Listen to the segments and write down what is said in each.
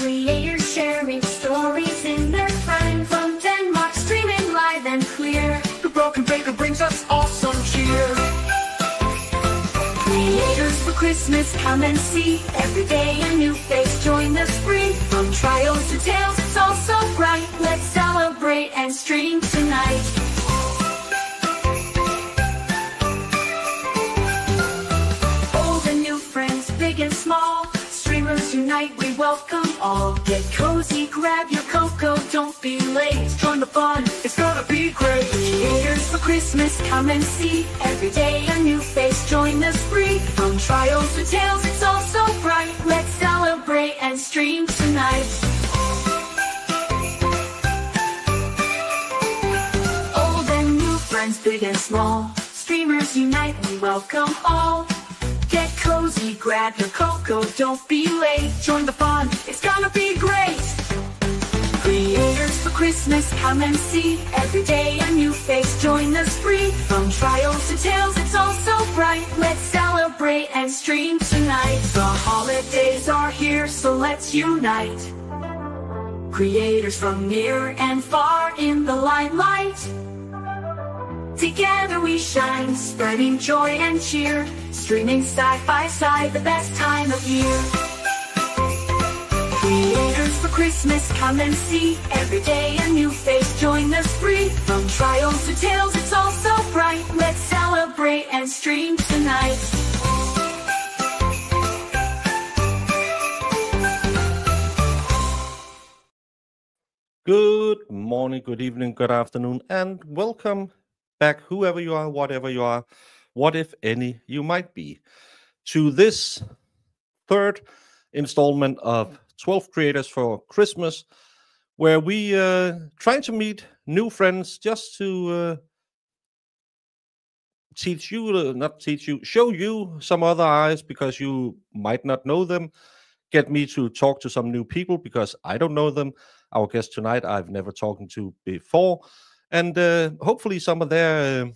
Creators sharing stories in their prime, from Denmark streaming live and clear. The broken baker brings us awesome cheer. Creators for Christmas, come and see. Every day a new face, join the spree. From trials to tales, it's all so bright. Let's celebrate and stream tonight. Old and new friends, big and small, streamers unite, we welcome all. Get cozy, grab your cocoa, don't be late. Join the fun, it's gonna be great. Creators for Christmas, come and see. Every day a new face, join the spree. From trials to tales, it's all so bright. Let's celebrate and stream tonight. Old and new friends, big and small, streamers unite, we welcome all. Get cozy, grab your cocoa, don't be late. Join the fun, It's gonna be great. Creators for Christmas, come and see. Every day a new face, join the spree. From trials to tales, it's all so bright. Let's celebrate and stream tonight. The holidays are here, so let's unite. Creators from near and far in the limelight. Together we shine, spreading joy and cheer. Streaming side by side, the best time of year. Creators for Christmas, come and see. Every day a new face, join the spree. From trials to tales, it's all so bright. Let's celebrate and stream tonight. Good morning, good evening, good afternoon, and welcome back, whoever you are, whatever you are, what if any you might be, to this third installment of 12 Creators for Christmas, where we try to meet new friends just to show you some other eyes because you might not know them, get me to talk to some new people because I don't know them. Our guest tonight I've never talked to before, and hopefully some of their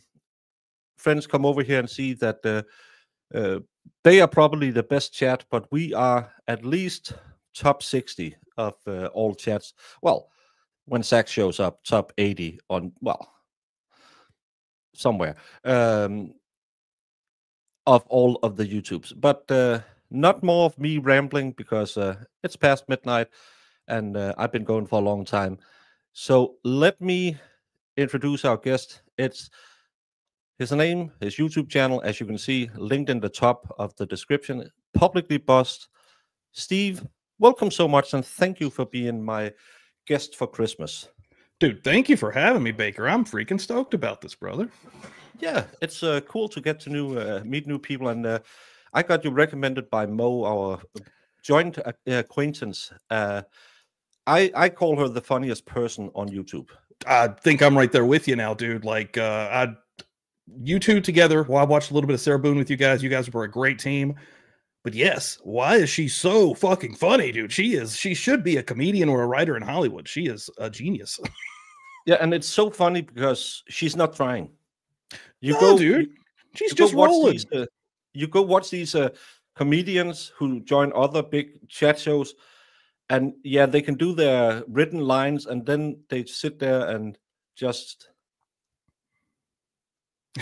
friends come over here and see that they are probably the best chat, but we are at least top 60 of all chats. Well, when Zach shows up, top 80 on, well, somewhere of all of the YouTubes. But not more of me rambling because it's past midnight and I've been going for a long time. So let me introduce our guest. It's his name, his YouTube channel, as you can see, linked in the top of the description, Publicly Bossed. Steve, welcome so much, and thank you for being my guest for Christmas. Dude, thank you for having me, Baker. I'm freaking stoked about this, brother. Yeah, it's cool to get to meet new people, and I got you recommended by Mo, our joint acquaintance. I call her the funniest person on YouTube. I think I'm right there with you now, dude. Like, you two together, well, I watched a little bit of Sarah Boone with you guys. You guys were a great team. But yes, why is she so fucking funny, dude? She should be a comedian or a writer in Hollywood. She is a genius. Yeah, and it's so funny because she's not trying. Dude. She's just rolling. You go watch these comedians who join other big chat shows, and yeah, they can do their written lines, and then they sit there and just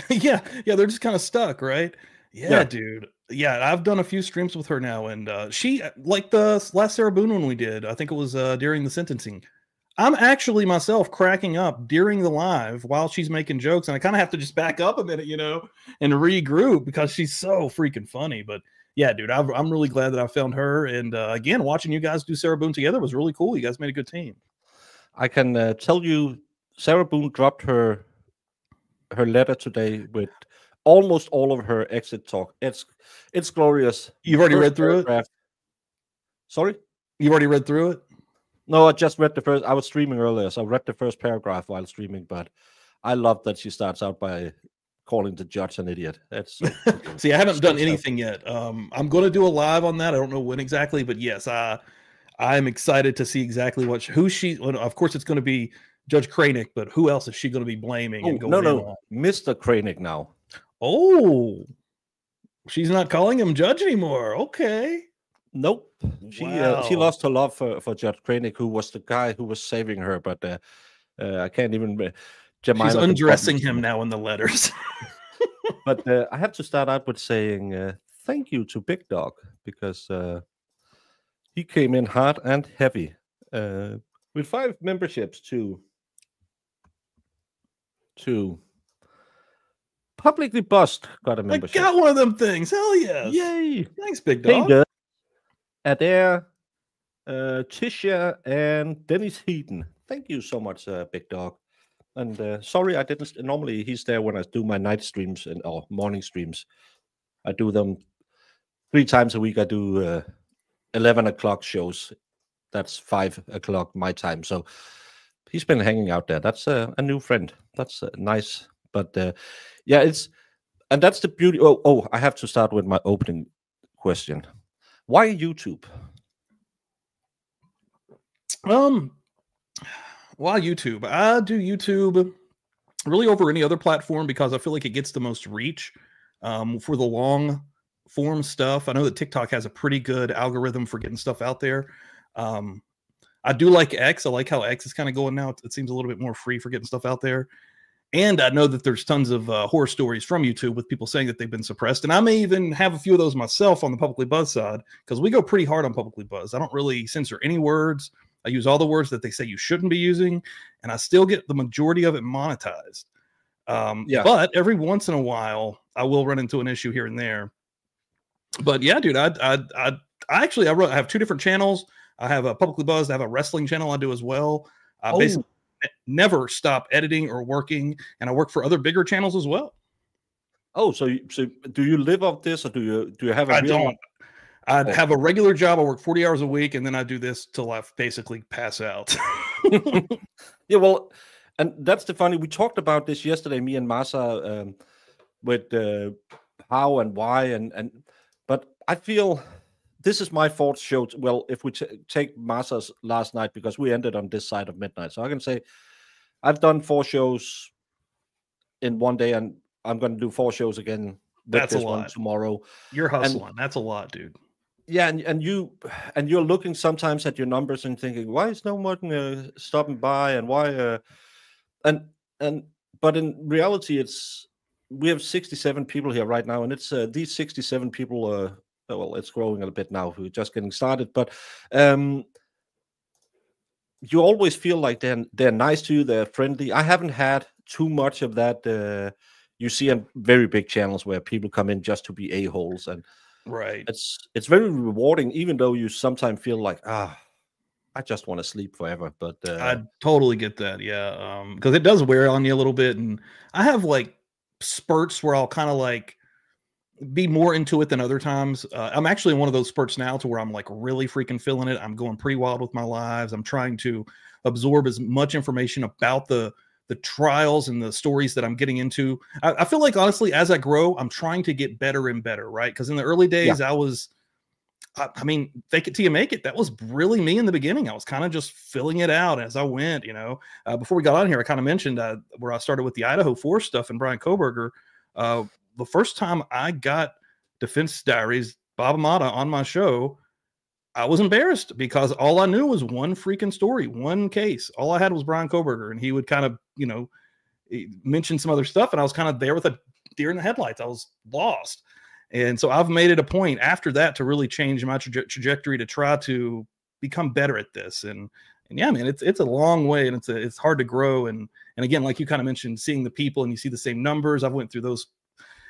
yeah, they're just kind of stuck, right? Yeah, dude. Yeah, I've done a few streams with her now, and she, like the last Sarah Boone one we did, I think it was during the sentencing. I'm actually myself cracking up during the live while she's making jokes, and I kind of have to just back up a minute, and regroup because she's so freaking funny. But yeah, dude, I'm really glad that I found her, and again, watching you guys do Sarah Boone together was really cool. You guys made a good team. I can tell you, Sarah Boone dropped her letter today with almost all of her exit talk. It's glorious. You've already read through it? Sorry? You've already read through it? No, I just read the first. I was streaming earlier, so I read the first paragraph while streaming, but I love that she starts out by calling the judge an idiot. That's so See, I haven't done anything yet. I'm going to do a live on that. I don't know when exactly, but yes, I'm excited to see exactly who she. Well, of course, it's going to be Judge Kranick, but who else is she going to be blaming? And going no, Mr. Kranick now. Oh, she's not calling him Judge anymore. Okay. Nope. She Wow. lost her love for Judge Krennic, who was the guy who was saving her, but I can't even. She's Jemima can probably undressing him see. now in the letters. But I have to start out with saying thank you to Big Dog because he came in hard and heavy with 5 memberships to Publicly Bust got a I membership. got one of them things. Hell yes. Yay! Thanks, Big Hey, Dog. Doug, Adair, Tisha, and Dennis Heaton. Thank you so much, Big Dog. And sorry, I didn't. Normally, he's there when I do my night streams or morning streams. I do them 3 times a week. I do 11 o'clock shows. That's 5 o'clock my time. So he's been hanging out there. That's a new friend. That's nice. But yeah, and that's the beauty. Oh, I have to start with my opening question. Why YouTube? Why YouTube? I do YouTube really over any other platform because I feel like it gets the most reach for the long form stuff. I know that TikTok has a pretty good algorithm for getting stuff out there. I do like X. I like how X is kind of going now. It seems a little bit more free for getting stuff out there. And I know that there's tons of horror stories from YouTube with people saying that they've been suppressed. And I may even have a few of those myself on the Publicly Buzz side because we go pretty hard on Publicly Buzz. I don't really censor any words. I use all the words that they say you shouldn't be using, and I still get the majority of it monetized. But every once in a while, I will run into an issue here and there. But yeah, dude, I have 2 different channels. I have a Publicly Buzzed. I have a wrestling channel I do as well. Basically, never stop editing or working, and I work for other bigger channels as well. Oh, so do you live off this, or do you have a? I don't. I have a regular job. I work 40 hours a week, and then I do this till I basically pass out. Yeah, well, and that's the funny. We talked about this yesterday, me and Masa, with how and why, but I feel this is my 4th show. Well, if we take Masa's last night, because we ended on this side of midnight, so I can say I've done 4 shows in one day, and I'm going to do 4 shows again. That's this a lot. one tomorrow. You're hustling. That's a lot, dude. Yeah, and you're looking sometimes at your numbers and thinking, why is no one stopping by, and why but in reality, we have 67 people here right now, and it's these 67 people. Well, it's growing a bit now. We're just getting started, but you always feel like they're nice to you, they're friendly. I haven't had too much of that. You see on very big channels where people come in just to be a-holes, and right. It's very rewarding, even though you sometimes feel like, I just want to sleep forever. But I totally get that. Yeah. Because it does wear on you a little bit. And I have like spurts where I'll kind of like be more into it than other times. I'm actually in one of those spurts now to where I'm like really freaking feeling it. I'm going pretty wild with my lives. I'm trying to absorb as much information about the trials and the stories that I'm getting into. I feel like, honestly, as I grow, I'm trying to get better and better, right? Because in the early days, I mean, fake it till you make it. That was really me in the beginning. I was kind of just filling it out as I went, Before we got on here, I kind of mentioned where I started with the Idaho 4 stuff and Brian Koberger. The first time I got Defense Diaries, Bob Amata on my show, I was embarrassed because all I knew was one freaking story, one case. All I had was Brian Koberger, and he would kind of, mention some other stuff, and I was kind of there with a deer in the headlights. I was lost. And so I've made it a point after that to really change my trajectory to try to become better at this. And yeah, man, it's a long way, and it's hard to grow. And again, like you kind of mentioned, seeing the people and you see the same numbers. I've went through those.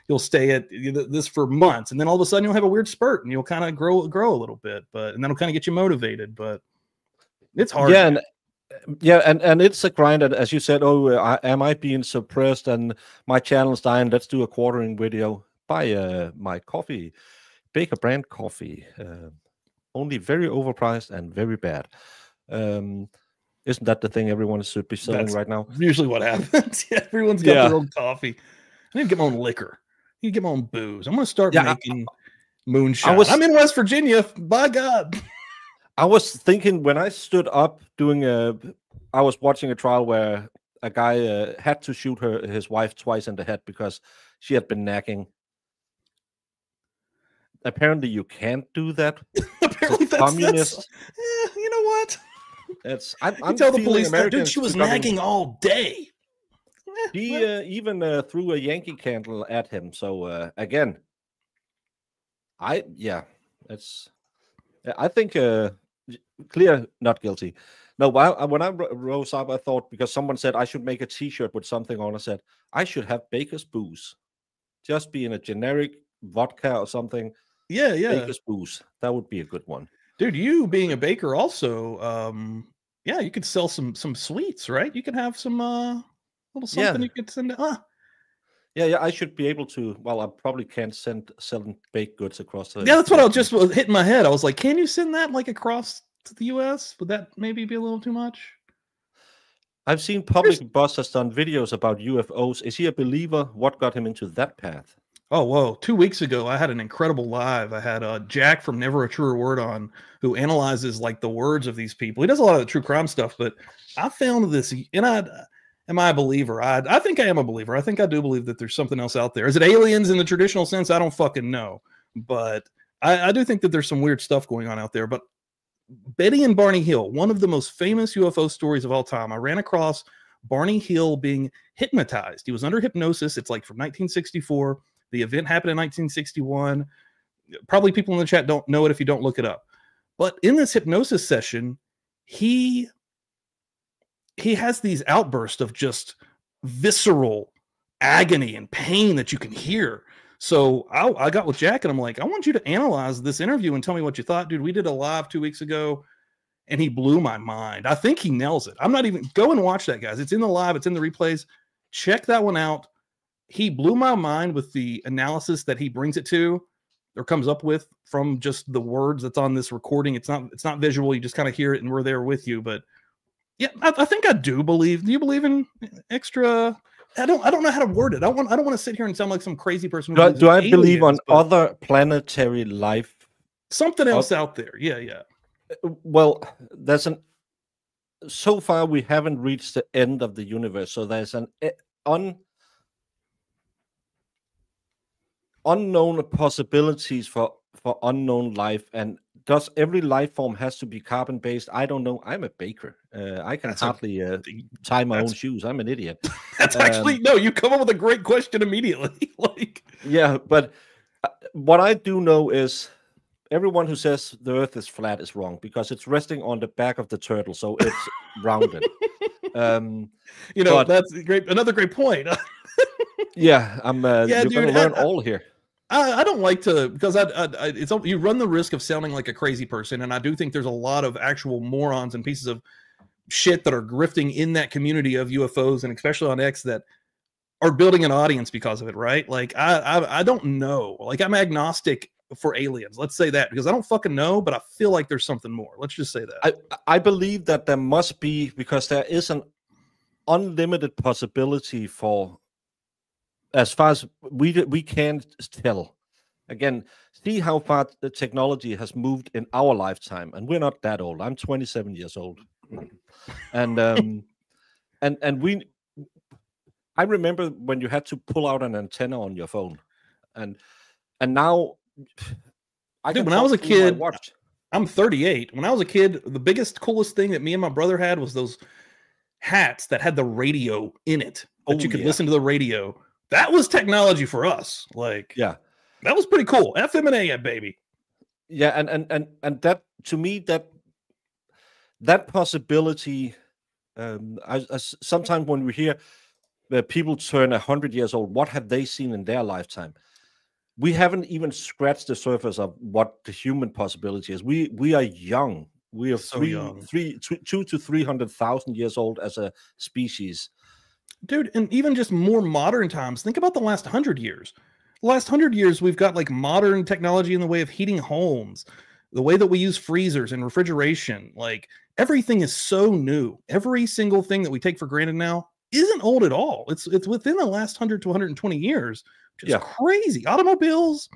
You'll stay at this for months, and then all of a sudden you'll have a weird spurt, and you'll kind of grow a little bit, and that'll kind of get you motivated. But it's hard. Yeah, and it's a grind. As you said, am I being suppressed? And my channel's dying. Let's do a quartering video. Buy my coffee, Baker brand coffee. Only very overpriced and very bad. Isn't that the thing everyone should be selling right now? Usually what happens. Yeah, everyone's got their own coffee. I need to get my own liquor. I need to get my own booze. I'm going to start making moonshine. I'm in West Virginia. By God. I was thinking when I stood up I was watching a trial where a guy had to shoot his wife twice in the head because she had been nagging. apparently you can't do that. Apparently that's communist. you know what? I'm Tell the feeling police that, dude, Americans she was becoming- nagging all day. He even threw a Yankee candle at him. So again, I think clear not guilty. No, when I rose up, I thought, because someone said I should make a T-shirt with something on. I said I should have Baker's booze, just be in a generic vodka or something. Yeah. Baker's booze, that would be a good one. Dude, you being a baker also, yeah, you could sell some sweets, right? You could have some little something you could send. Yeah, I should be able to. Well, I probably can't sell baked goods across the. Yeah, that's what I was just hitting my head. I was like, can you send that like across to the US? Would that maybe be a little too much? I've seen Public Boss has done videos about UFOs. Is he a believer? What got him into that path? Oh, whoa. 2 weeks ago, I had an incredible live. I had Jack from Never a Truer Word on, who analyzes like the words of these people. He does a lot of the true crime stuff, but I found this, and am I a believer? I think I am a believer. I think I do believe that there's something else out there. Is it aliens in the traditional sense? I don't fucking know. But I do think that there's some weird stuff going on out there. But Betty and Barney Hill, one of the most famous UFO stories of all time. I ran across Barney Hill being hypnotized. He was under hypnosis. It's like from 1964. The event happened in 1961. Probably people in the chat don't know it if you don't look it up. But in this hypnosis session, he has these outbursts of just visceral agony and pain that you can hear. So I got with Jack and I'm like, I want you to analyze this interview and tell me what you thought. Dude, we did a live 2 weeks ago and he blew my mind. I think he nails it. I'm not even, go and watch that, guys. It's in the live, it's in the replays. Check that one out. He blew my mind with the analysis that he brings it to or comes up with from just the words that's on this recording. It's not visual. You just kind of hear it and we're there with you. But yeah, I think I do believe. Do you believe in extra? I don't know how to word it. I don't want to sit here and sound like some crazy person. Do I believe on other planetary life? Something else out there. Yeah. Well, so far we haven't reached the end of the universe. So there's an unknown possibilities for unknown life. And does every life form has to be carbon based? I don't know. I'm a baker. I can hardly tie my own shoes. I'm an idiot. That's actually no. You come up with a great question immediately. Like, yeah, but what I do know is everyone who says the Earth is flat is wrong because it's resting on the back of the turtle, so it's rounded. That's great. Another great point. Yeah, you're dude, going to learn all here. I don't like to, because you run the risk of sounding like a crazy person, and I do think there's a lot of actual morons and pieces of shit that are grifting in that community of UFOs, and especially on X, that are building an audience because of it, right? Like I don't know. Like I'm agnostic for aliens. Let's say that, because I don't fucking know, but I feel like there's something more. Let's just say that. I believe that there must be, because there is an unlimited possibility for, as far as we can tell. Again, see how far the technology has moved in our lifetime, and we're not that old. I'm 27 years old, and I remember when you had to pull out an antenna on your phone, and now, dude, when I was a kid, I'm 38. When I was a kid, the biggest, coolest thing that me and my brother had was those hats that had the radio in it that you could listen to the radio. That was technology for us. Like, yeah, that was pretty cool. FM and AM, baby. Yeah, and that, to me, that possibility. Sometimes when we hear people turn 100 years old, what have they seen in their lifetime? We haven't even scratched the surface of what the human possibility is. We are young. We are so young. 200,000 to 300,000 years old as a species. Dude, and even just more modern times, think about the last 100 years. The last 100 years, we've got like modern technology in the way of heating homes, the way that we use freezers and refrigeration. Like everything is so new. Every single thing that we take for granted now isn't old at all. It's within the last 100 to 120 years, which is crazy. Automobiles.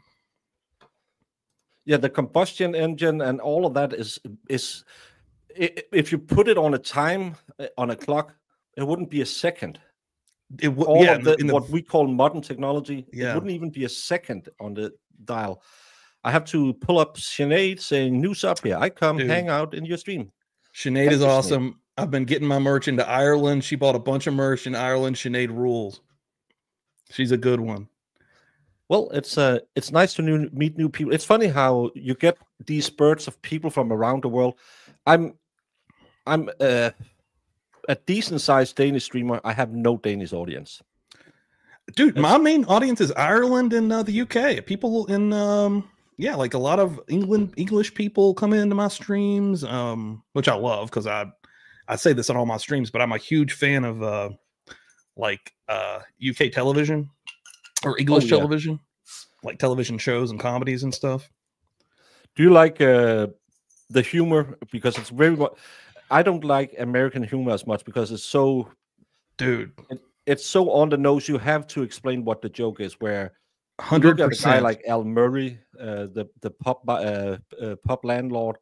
Yeah, the combustion engine and all of that is if you put it on a time, on a clock, it wouldn't be a second. What we call modern technology, it wouldn't even be a second on the dial. I have to pull up Sinead saying, "News up here. I come Dude. hang out in your stream." Sinead is awesome. I've been getting my merch into Ireland. She bought a bunch of merch in Ireland. Sinead rules. She's a good one. Well, it's nice to meet new people. It's funny how you get these spurts of people from around the world. I'm a decent sized Danish streamer. I have no Danish audience. Dude, my main audience is Ireland and the UK. People in yeah, like a lot of English people come into my streams, which I love because I say this on all my streams, but I'm a huge fan of like UK television or English television, like television shows and comedies and stuff. Do you like the humor? Because it's very much. I don't like American humor as much because it's so, dude. It's so on the nose. You have to explain what the joke is. Where 100%. A guy like Al Murray, the pub landlord,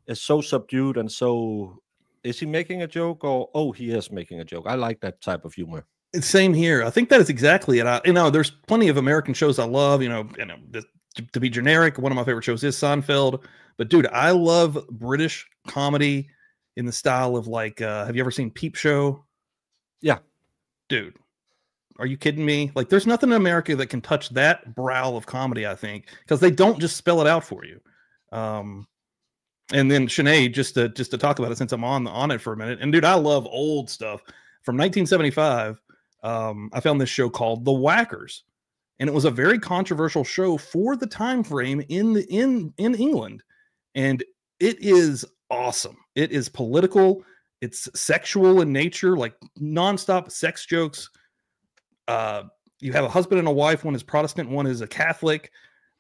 is so subdued and so. Is he making a joke or he is making a joke? I like that type of humor. It's same here. I think that is exactly it. There's plenty of American shows I love. To be generic, one of my favorite shows is Seinfeld. But dude, I love British comedy in the style of like, have you ever seen Peep Show? Yeah. Dude, are you kidding me? Like, there's nothing in America that can touch that brow of comedy, I think, because they don't just spell it out for you. And then Sinead, just to talk about it since I'm on it for a minute. And dude, I love old stuff. From 1975, I found this show called The Whackers. And it was a very controversial show for the time frame in England. And it is awesome. It is political. It's sexual in nature, like nonstop sex jokes. You have a husband and a wife. One is Protestant, one is a Catholic.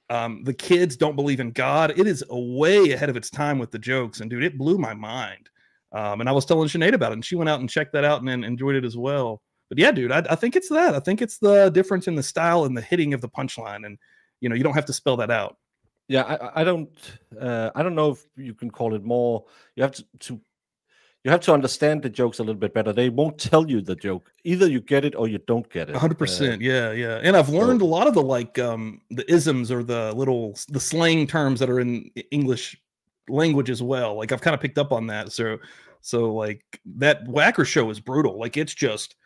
The kids don't believe in God. It is way ahead of its time with the jokes. And dude, it blew my mind. And I was telling Sinead about it, and she went out and checked that out and enjoyed it as well. But yeah, dude, I think it's that. I think it's the difference in the style and the hitting of the punchline. And, you don't have to spell that out. Yeah, I don't know if you can call it more. You have to understand the jokes a little bit better. They won't tell you the joke. Either you get it or you don't get it. 100%. Yeah. And I've learned a lot of the the isms or the slang terms that are in English language as well. Like I've kind of picked up on that. So like that Whacker show is brutal. Like it's just,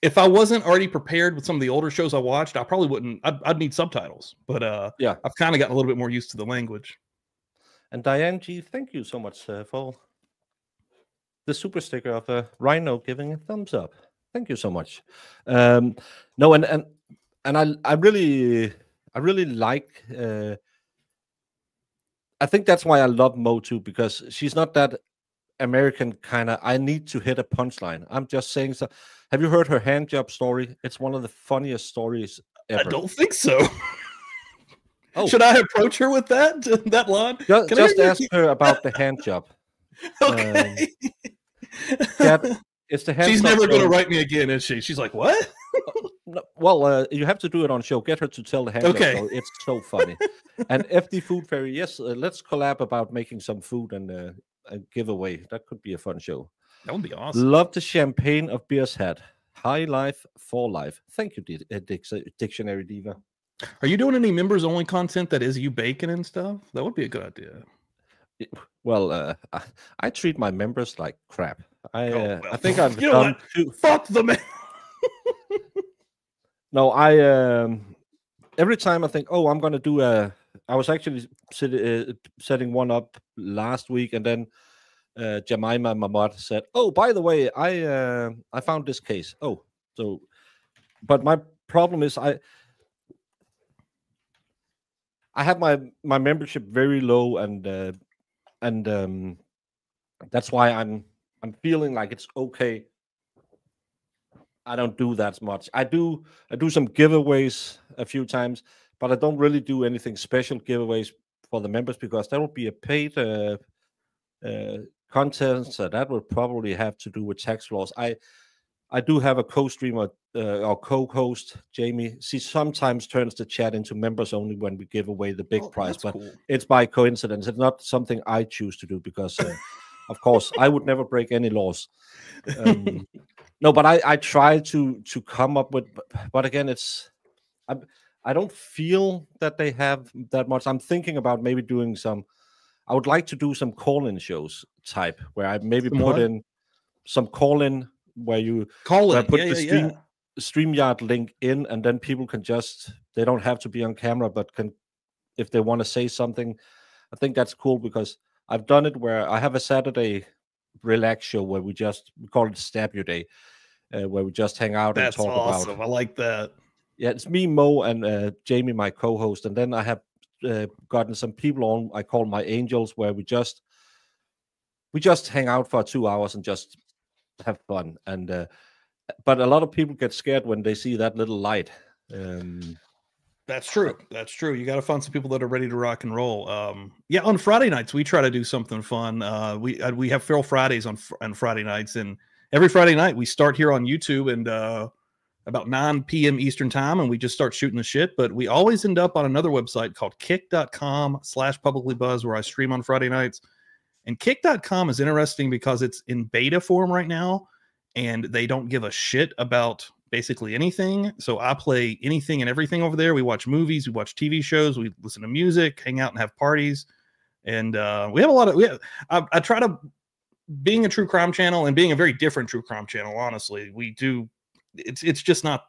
if I wasn't already prepared with some of the older shows I watched, I probably wouldn't. I'd need subtitles. But yeah, I've kind of gotten a little bit more used to the language. And Diane G, thank you so much for the super sticker of a rhino giving a thumbs up. Thank you so much. No, and I really like. I think that's why I love Mo too, because she's not that American kind of. I need to hit a punchline. I'm just saying so. Have you heard her hand job story? It's one of the funniest stories ever. I don't think so. Oh, should I approach her with that line? Just ask her about the hand job. Okay. It's the hand. She's never going to write me again, is she? She's like, what? No, well, you have to do it on show. Get her to tell the hand job story. It's so funny. And FD Food Fairy, yes, let's collab about making some food and a giveaway. That could be a fun show. That would be awesome. Love the champagne of beers had. High life for life. Thank you, Dictionary Diva. Are you doing any members only content that is you baking and stuff? That would be a good idea. Well, I treat my members like crap. I think I've done fuck the man. No, every time I think, I'm going to do I was actually setting one up last week, and then Jemima Mamad said, by the way, I found this case. But my problem is I have my membership very low, and that's why I'm feeling like it's okay. I don't do that much. I do some giveaways a few times, but I don't really do anything special giveaways for the members because that would be a paid content, so that would probably have to do with tax laws. I do have a co-streamer or co-host, Jamie. She sometimes turns the chat into members only when we give away the big prize, but cool. It's by coincidence. It's not something I choose to do because, of course, I would never break any laws. No, but I try to come up with. But again, I don't feel that they have that much. I'm thinking about maybe doing some. I would like to do some call-in shows type where I maybe put Somewhat. in some call-in where I Colin, put yeah, the yeah, yeah. StreamYard link in, and then people can just they don't have to be on camera, but can if they want to say something. I think that's cool because I've done it where I have a Saturday relax show where we call it Stab Your Day, where we just hang out and That's talk about. awesome. I like that. Yeah, it's me, Mo, and Jamie, my co-host, and then I have gotten some people on. I call my angels, where we just hang out for 2 hours and just have fun. And but a lot of people get scared when they see that little light. That's true. That's true. You got to find some people that are ready to rock and roll. Yeah, on Friday nights we try to do something fun. We have Feral Fridays on Friday nights, and every Friday night we start here on YouTube and about 9 p.m. Eastern time, and we just start shooting the shit. But we always end up on another website called kick.com/publiclybuzz where I stream on Friday nights. And kick.com is interesting because it's in beta form right now, and they don't give a shit about basically anything. So I play anything and everything over there. We watch movies, we watch TV shows, we listen to music, hang out and have parties. And we have a lot of, I try to, being a true crime channel and being a very different true crime channel, honestly, we do, it's just not,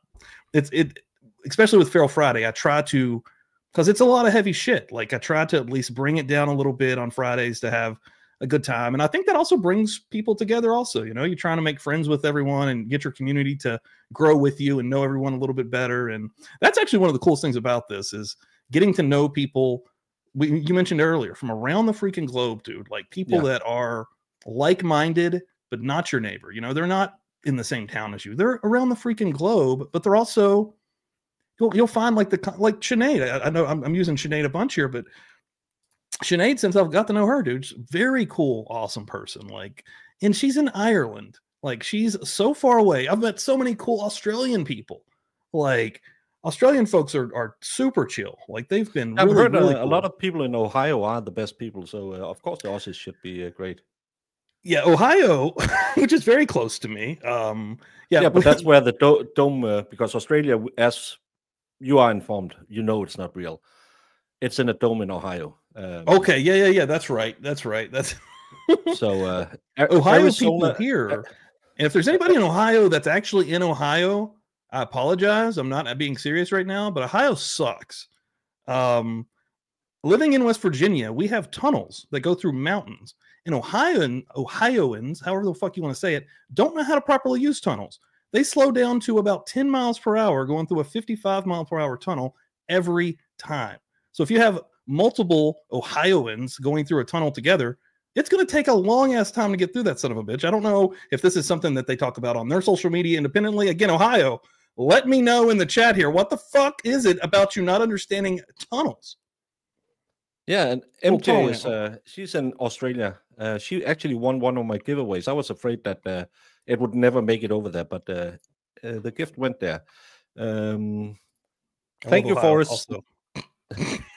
especially with Feral Friday, I try to, because it's a lot of heavy shit. Like I try to at least bring it down a little bit on Fridays to have a good time. And I think that also brings people together also. You know, you're trying to make friends with everyone and get your community to grow with you and know everyone a little bit better. And that's actually one of the coolest things about this is getting to know people. You mentioned earlier from around the freaking globe, dude, like people that are like-minded, but not your neighbor. You know, they're not in the same town as you. They're around the freaking globe, but they're also, you'll find like Sinead. I know I'm using Sinead a bunch here, but Sinead, since I've got to know her, dude, very cool, awesome person. Like, and she's in Ireland. Like, she's so far away. I've met so many cool Australian people. Like, Australian folks are super chill. Like, they've been I've really, heard really a cool. lot of people in Ohio are the best people. So, of course, the Aussies should be great. Yeah, Ohio, which is very close to me. Yeah, but that's where the dome, because Australia, as you are informed, you know it's not real. It's in a dome in Ohio. Okay, yeah. That's right. That's so Ohio Arizona, people here. And if there's anybody in Ohio that's actually in Ohio, I apologize. I'm not being serious right now, but Ohio sucks. Living in West Virginia, we have tunnels that go through mountains. And Ohioans, however the fuck you want to say it, don't know how to properly use tunnels. They slow down to about 10 miles per hour going through a 55 mile per hour tunnel every time. So if you have multiple Ohioans going through a tunnel together, it's going to take a long ass time to get through that son of a bitch. I don't know if this is something that they talk about on their social media independently. Again, Ohio, let me know in the chat here. What the fuck is it about you not understanding tunnels? Yeah, and MJ is she's in Australia. She actually won one of my giveaways. I was afraid that it would never make it over there, but the gift went there. Thank you, Forrest.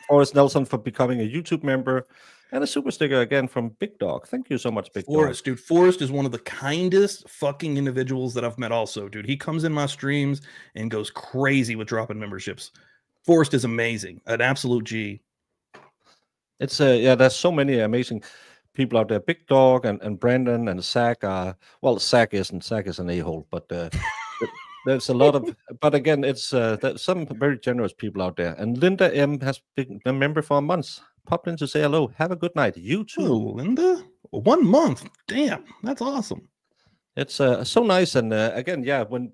Forrest Nelson, for becoming a YouTube member, and a super sticker again from Big Dog. Thank you so much, Big Forrest, Dog. dude. Forrest is one of the kindest fucking individuals that I've met also, dude. He comes in my streams and goes crazy with dropping memberships. Forrest is amazing. An absolute G. It's there's so many amazing people out there. Big Dog and Brandon and Zach are, well, Zach is an a-hole, but there's a lot of, but again, it's there's some very generous people out there. And Linda M has been a member for a month. Popped in to say hello. Have a good night. You too. Oh, Linda. 1 month. Damn, that's awesome. It's so nice. And again, yeah, when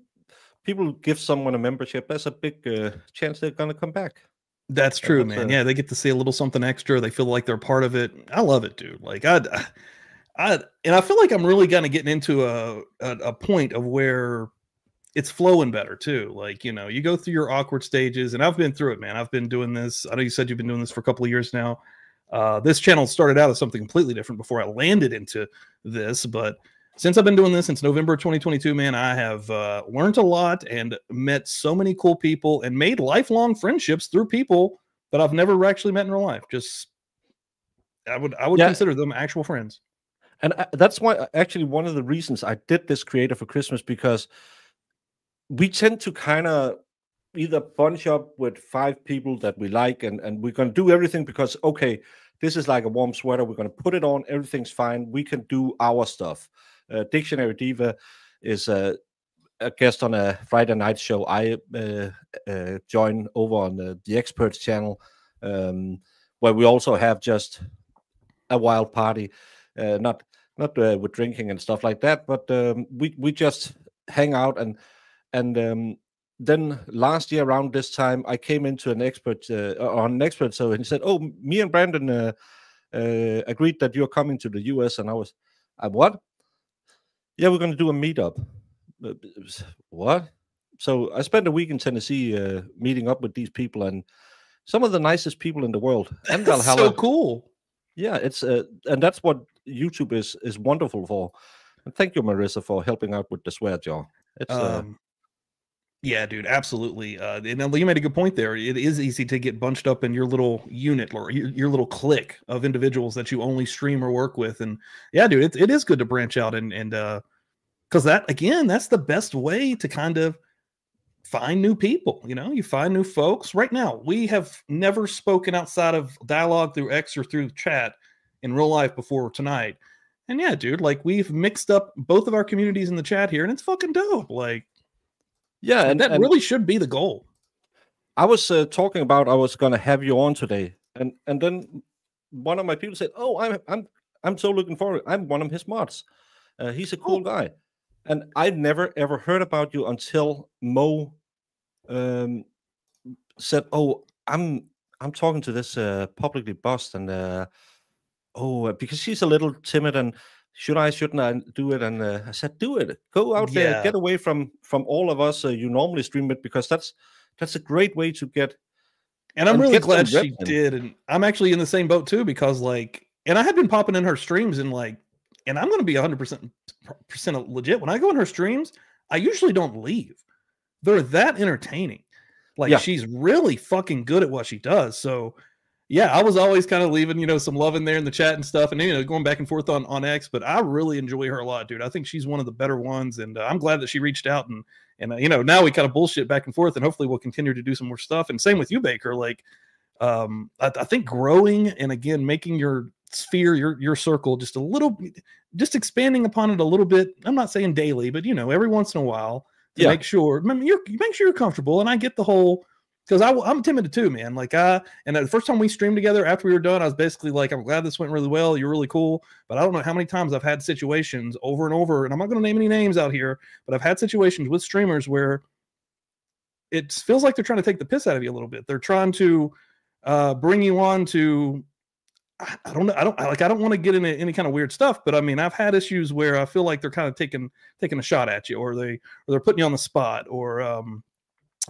people give someone a membership, there's a big chance they're gonna come back. That's true, man. Yeah, they get to see a little something extra. They feel like they're part of it. I love it, dude. Like and I feel like I'm really kind of getting into a point of where it's flowing better too. Like, you know, you go through your awkward stages, and I've been through it, man. I've been doing this. I know you said you've been doing this for a couple of years now. This channel started out as something completely different before I landed into this, but since I've been doing this since November 2022, man, I have learned a lot and met so many cool people and made lifelong friendships through people that I've never actually met in real life. Just, I would consider them actual friends. And that's why, actually, one of the reasons I did this creator for Christmas, because we tend to kind of either bunch up with 5 people that we like, and we're going to do everything because, okay, this is like a warm sweater. We're going to put it on. Everything's fine. We can do our stuff. Dictionary Diva is a guest on a Friday night show. I join over on the Experts channel, where we also have just a wild party, not with drinking and stuff like that, but we just hang out. And then last year around this time, I came into an expert on an expert show, and he said, "Oh, me and Brandon agreed that you're coming to the US," and I what? Yeah, we're going to do a meetup. What? So I spent a week in Tennessee meeting up with these people, and some of the nicest people in the world. And That's so cool. Yeah, it's and that's what YouTube is wonderful for. And thank you, Marissa, for helping out with the swear jar. It's yeah, dude, absolutely. And you made a good point there. It is easy to get bunched up in your little unit or your little clique of individuals that you only stream or work with. And yeah, dude, it is good to branch out and because that, again, that's the best way to kind of find new people. You know, you find new folks. Right now, we have never spoken outside of dialogue through X or through chat in real life before tonight. And yeah, dude, like we've mixed up both of our communities in the chat here, and it's fucking dope. Like, yeah, and that really should be the goal. I was talking about I was gonna have you on today, and then one of my people said, "Oh, I'm so looking forward. I'm one of his mods. He's a cool guy." And I'd never ever heard about you until Mo said, "Oh, I'm talking to this publicly bossed, and because she's a little timid, and shouldn't I do it?" And I said, "Do it. Go out there, get away from all of us you normally stream with, because that's a great way to get." And I'm really glad she did, and I'm actually in the same boat too, because like, and I had been popping in her streams and like. And I'm going to be 100% legit. When I go in her streams, I usually don't leave. They're that entertaining. Like, she's really fucking good at what she does. So, yeah, I was always kind of leaving, some love in there in the chat and stuff, and, going back and forth on X. But I really enjoy her a lot, dude. I think she's one of the better ones. And I'm glad that she reached out. And now we kind of bullshit back and forth. And hopefully we'll continue to do some more stuff. And same with you, Baker. Like, I think growing and, again, making your sphere, your circle, just expanding upon it a little bit. I'm not saying daily, but every once in a while to make sure you're comfortable. And I get the whole, because I'm timid too, man. Like and the first time we streamed together after we were done, I was basically like, I'm glad this went really well. You're really cool. But I don't know how many times I've had situations over and over, and I'm not going to name any names out here, but I've had situations with streamers where it feels like they're trying to take the piss out of you a little bit. They're trying to bring you on to, I don't know. I don't want to get into any kind of weird stuff, but I mean, I've had issues where I feel like they're kind of taking a shot at you, or they're putting you on the spot, or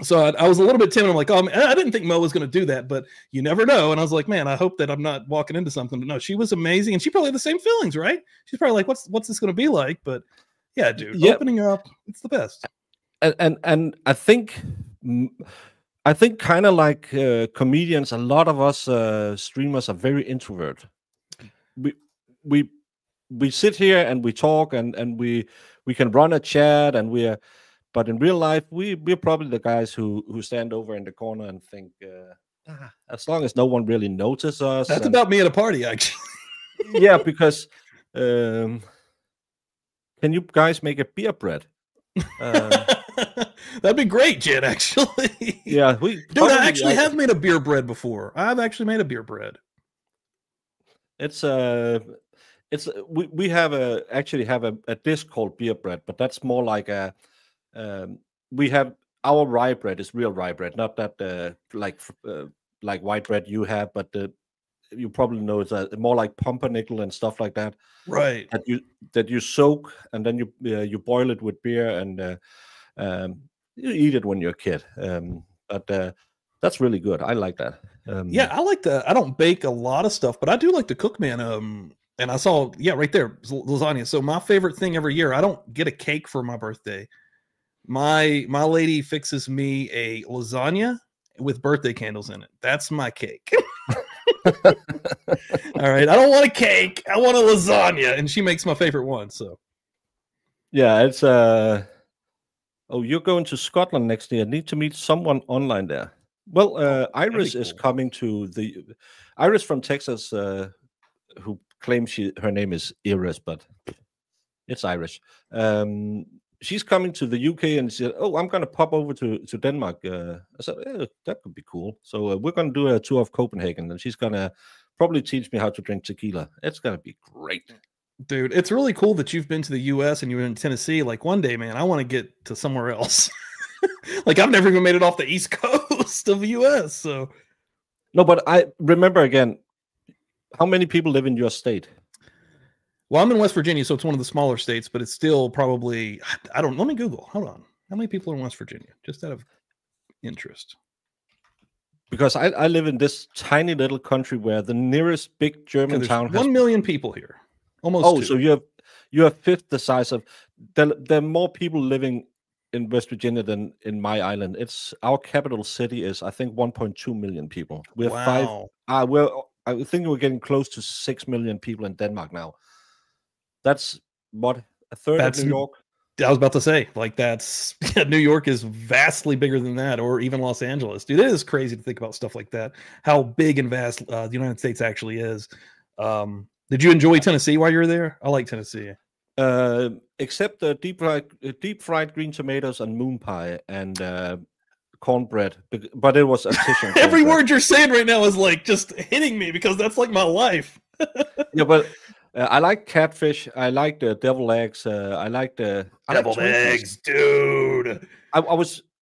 so I was a little bit timid. I'm like, oh, I didn't think Mo was going to do that, but you never know. And I was like, man, I hope that I'm not walking into something. But no, she was amazing, and she probably had the same feelings, right? She's probably like, what's this going to be like? But yeah, dude, opening up, it's the best. And I think kind of like comedians, a lot of us streamers are very introvert. We sit here and we talk and we can run a chat, and but in real life we're probably the guys who stand over in the corner and think, as long as no one really notices us. That's about me at a party, actually. Yeah, because can you guys make a beer bread? That'd be great, Jen, actually. Yeah, I actually have made a beer bread before. I've actually made a beer bread. We actually have a dish called beer bread, but that's more like we have our rye bread is real rye bread, not that like white bread you have, but you probably know it's more like pumpernickel and stuff like that. Right. That you soak, and then you boil it with beer, and you eat it when you're a kid. But that's really good. I like that. Yeah, I like that. I don't bake a lot of stuff, but I do like to cook, man. And I saw, right there, lasagna. So my favorite thing every year, I don't get a cake for my birthday. My lady fixes me a lasagna with birthday candles in it. That's my cake. All right, I don't want a cake. I want a lasagna, and she makes my favorite one. So, yeah, it's Oh, you're going to Scotland next year. Need to meet someone online there. Well, Iris is cool. coming to the Iris from Texas, who claims her name is Iris, but it's Irish. She's coming to the UK, and she said, "Oh, I'm going to pop over to Denmark." I said, "That could be cool." So we're going to do a tour of Copenhagen, and she's going to probably teach me how to drink tequila. It's going to be great. Dude, it's really cool that you've been to the US and you're in Tennessee. Like one day, man, I want to get to somewhere else. Like I've never even made it off the East Coast of the US. So no, but I remember again, how many people live in your state? Well, I'm in West Virginia, so it's one of the smaller states, but it's still probably, let me Google. Hold on. How many people are in West Virginia? Just out of interest. Because I live in this tiny little country where the nearest big German town has 1 million people here. Almost. Oh, 2. so you have fifth the size of there are more people living in West Virginia than in my island. It's our capital city is I think 1.2 million people. We're wow. I think we're getting close to 6 million people in Denmark now. That's what a third of New York. I was about to say, like that's New York is vastly bigger than that, or even Los Angeles. Dude, it is crazy to think about stuff like that. How big and vast the United States actually is. Did you enjoy Tennessee while you were there? I like Tennessee. Except the deep fried green tomatoes and moon pie and cornbread, but it was artisanal. Every word you're saying right now is like just hitting me because that's like my life. Yeah, but I like catfish. I like the deviled eggs. I like the deviled eggs, dude.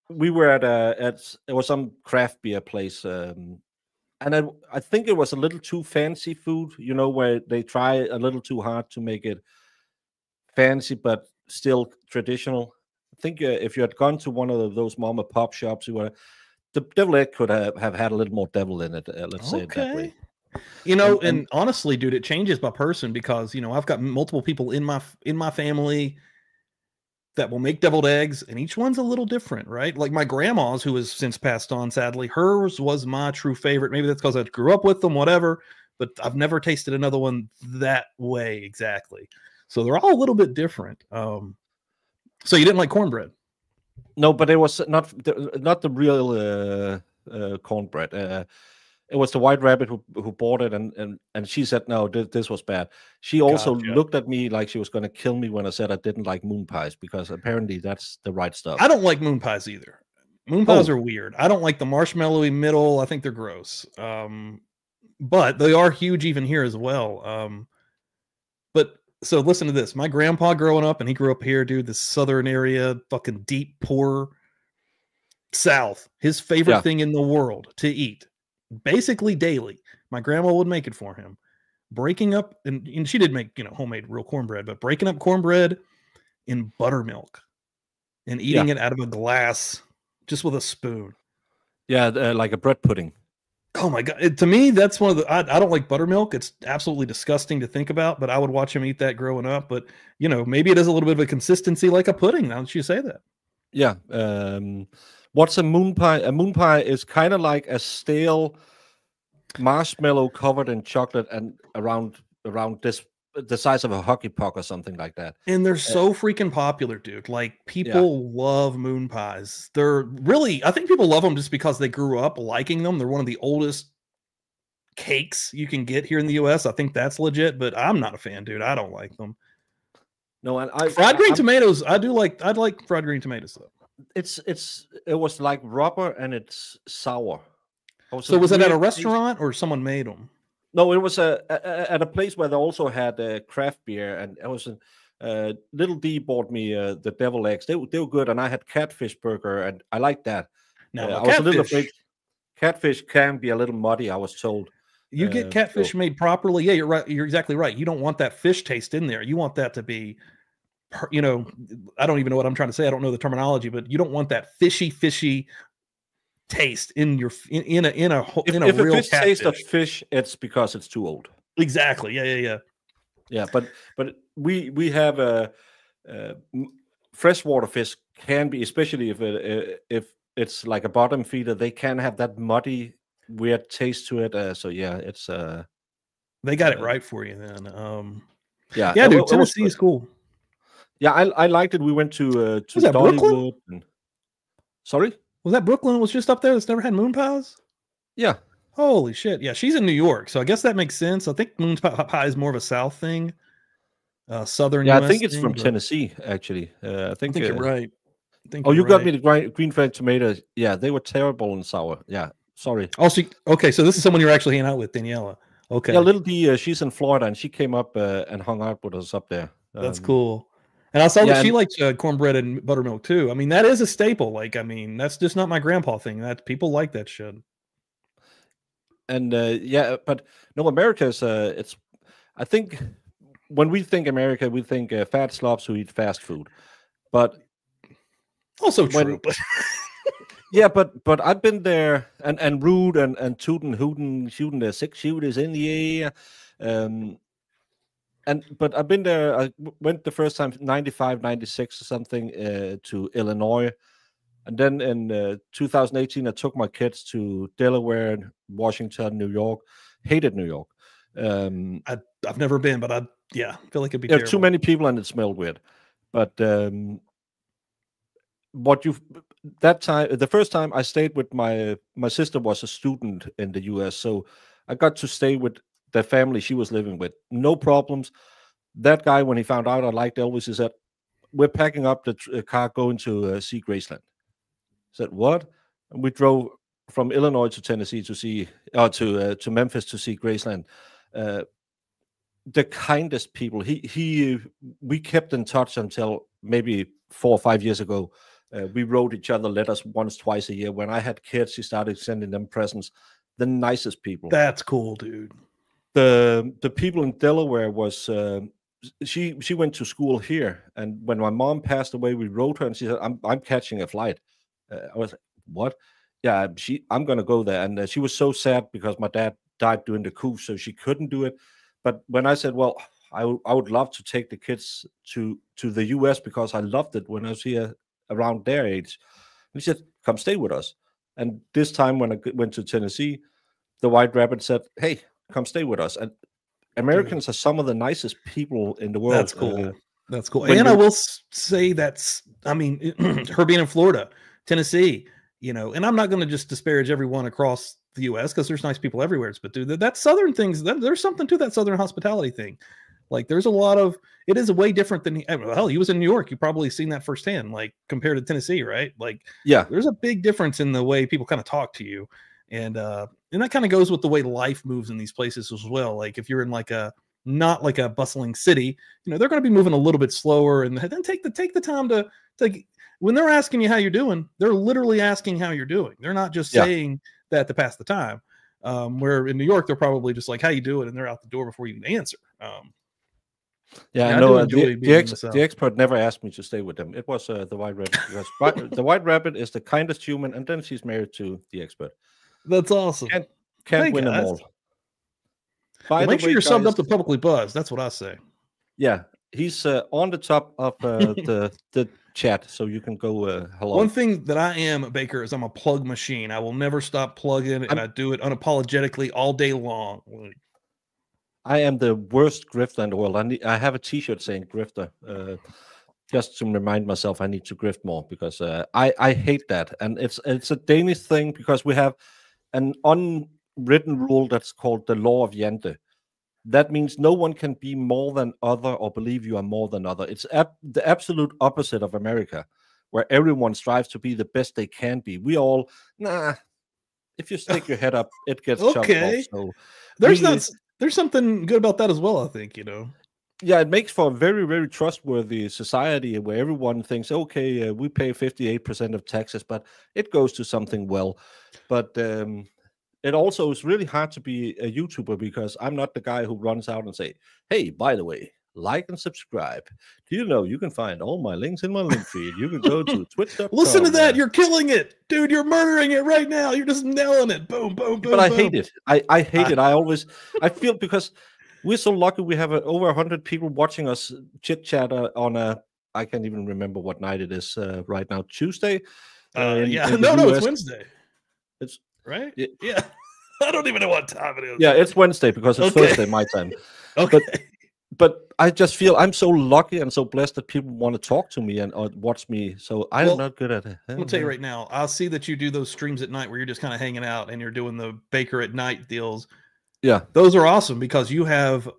We were at it was some craft beer place. And I think it was a little too fancy food, you know, where they try a little too hard to make it fancy, but still traditional. I think if you had gone to one of those mom and pop shops, the devil egg could have had a little more devil in it. Let's say it that way. You know, and honestly, dude, it changes by person because, you know, I've got multiple people in my family that will make deviled eggs, and each one's a little different, right? Like my grandma's, who has since passed on, sadly, hers was my true favorite. Maybe that's because I grew up with them, whatever, but I've never tasted another one that way exactly. So they're all a little bit different. So you didn't like cornbread? No, but it was not the real cornbread. It was the White Rabbit who bought it, and she said no, this was bad. She also looked at me like she was going to kill me when I said I didn't like moon pies, because apparently that's the right stuff. I don't like moon pies either. Moon pies are weird. I don't like the marshmallowy middle. I think they're gross. But they are huge even here as well. But so listen to this. My grandpa growing up, and he grew up here, dude, this southern area, fucking deep, poor South. His favorite thing in the world to eat, basically daily, my grandma would make it for him. Breaking up, and she did make, you know, homemade real cornbread, but breaking up cornbread in buttermilk and eating it out of a glass just with a spoon. Yeah, like a bread pudding. Oh my God. To me, that's one of the, I don't like buttermilk. It's absolutely disgusting to think about, but I would watch him eat that growing up. But, you know, maybe it has a little bit of a consistency like a pudding, now that you say that. Yeah. What's a moon pie? A moon pie is kind of like a stale marshmallow covered in chocolate and around the size of a hockey puck or something like that. And they're so freaking popular, dude. Like people love moon pies. They're really, I think people love them just because they grew up liking them. They're one of the oldest cakes you can get here in the US. I think that's legit, but I'm not a fan, dude. I don't like them. No, and fried green tomatoes, I'd like fried green tomatoes though. It was like rubber and it's sour. So was it at a restaurant or someone made them? No, it was at a place where they also had craft beer, and it was Little D bought me the devil eggs. They were good, and I had catfish burger, and I liked that. Now I was a little afraid. Catfish can be a little muddy, I was told. You get catfish made properly. Yeah, you're right. You're exactly right. You don't want that fish taste in there. You want that to be, you know, I don't even know what I'm trying to say. I don't know the terminology, but you don't want that fishy taste in your in a real fish taste of fish, it's because it's too old. Exactly. Yeah. But we have freshwater fish can be, especially if it's like a bottom feeder, they can have that muddy, weird taste to it. So yeah, it's they got it right for you then. Yeah, dude. Tennessee is cool. Yeah, I liked it. We went to Was that Brooklyn? Dollywood. Sorry? Was that Brooklyn? Was just up there that's never had moon pies? Yeah. Holy shit! Yeah, she's in New York, so I guess that makes sense. I think moon pie is more of a South thing, Southern Yeah, I U.S. think it's thing. from Tennessee, actually. I think you're right. Oh, you got me the green fried tomatoes. Yeah, they were terrible and sour. Yeah, sorry. Oh, okay. So this is someone you're actually hanging out with, Daniela. Okay. Yeah, little D, she's in Florida, and she came up and hung out with us up there. That's cool. And I saw that she likes cornbread and buttermilk too. I mean, that is a staple. Like, I mean, that's just not my grandpa thing. That people like that shit. And yeah, but no, America is it's. I think when we think America, we think fat slobs who eat fast food, but also true. Yeah, but I've been there and rude and tootin' hootin' shooting the 6 shooters in the air, but I've been there. I went the first time 95, 96 or something to Illinois, and then in 2018 I took my kids to Delaware, Washington, New York. Hated New York. I've never been, but I feel like it'd be there terrible. are too many people and it smelled weird. But the first time I stayed with my sister was a student in the US, so I got to stay with the family she was living with. No problems. That guy, when he found out I liked Elvis, he said, "We're packing up the car going to see Graceland." I said, "What?" And we drove from Illinois to Tennessee to see, to Memphis to see Graceland. The kindest people. We kept in touch until maybe 4 or 5 years ago. We wrote each other letters once, twice a year. When I had kids, he started sending them presents. The nicest people. That's cool, dude. The people in Delaware was she went to school here, and when my mom passed away, we wrote her, and she said, "I'm catching a flight." I was like, "What?" Yeah, I'm gonna go there, and she was so sad because my dad died during the coup, so she couldn't do it. But when I said, "Well, I would love to take the kids to the US because I loved it when I was here around their age," and he said, "Come stay with us." And this time when I went to Tennessee, the White Rabbit said, "Hey, come stay with us." And Americans are some of the nicest people in the world. That's cool. That's cool. And I will say I mean, her being in Florida, Tennessee, and I'm not going to just disparage everyone across the U.S. because there's nice people everywhere. But dude, that Southern things, there's something to that Southern hospitality thing. Like there's a lot of, it is a way different than, hell, he was in New York. You've probably seen that firsthand, like compared to Tennessee, right? Like, yeah, there's a big difference in the way people kind of talk to you. And that kind of goes with the way life moves in these places as well. Like if you're in not like a bustling city, they're going to be moving a little bit slower, and then take the time to when they're asking you how you're doing, they're literally asking how you're doing. They're not just saying that to pass the time. Where in New York, they're probably just like, "How you doing?" and they're out the door before you can answer. No, the expert never asked me to stay with them. It was the White Rabbit, because the White Rabbit is the kindest human, and then she's married to the expert. That's awesome. Can't win them all. Make sure you're subbed up to Publicly Buzz. That's what I say. Yeah, he's on the top of the chat, so you can go hello. One thing that I am, Baker, is I'm a plug machine. I will never stop plugging, and I do it unapologetically all day long. I am the worst grifter in the world. I have a T-shirt saying grifter, just to remind myself I need to grift more, because I hate that, and it's a Danish thing, because we have an unwritten rule that's called the law of Jante. That means no one can be more than other or believe you are more than other. It's the absolute opposite of America, where everyone strives to be the best they can be. We all, if you stick your head up, it gets chopped off. So there's something good about that as well, I think, Yeah, it makes for a very, very trustworthy society where everyone thinks, okay, we pay 58% of taxes, but it goes to something well. But it also is really hard to be a YouTuber, because I'm not the guy who runs out and say, "Hey, by the way, like and subscribe. Do you know you can find all my links in my link feed? You can go to twitch.com." Listen to that. You're killing it, dude. You're murdering it right now. You're just nailing it. Boom, boom, boom. But I hate it. I hate it. I feel, because we're so lucky we have over 100 people watching us chit chat on I can't even remember what night it is right now. Tuesday? No, it's Wednesday. It's right. Yeah. I don't even know what time it is. Yeah, it's Wednesday, because it's Thursday my time. Okay. But but I just feel I'm so lucky and so blessed that people want to talk to me and or watch me. So I'm not good at it. I'm gonna tell you right now, I'll see that you do those streams at night where you're just kind of hanging out and you're doing the Baker at night deals. Yeah, those are awesome because you have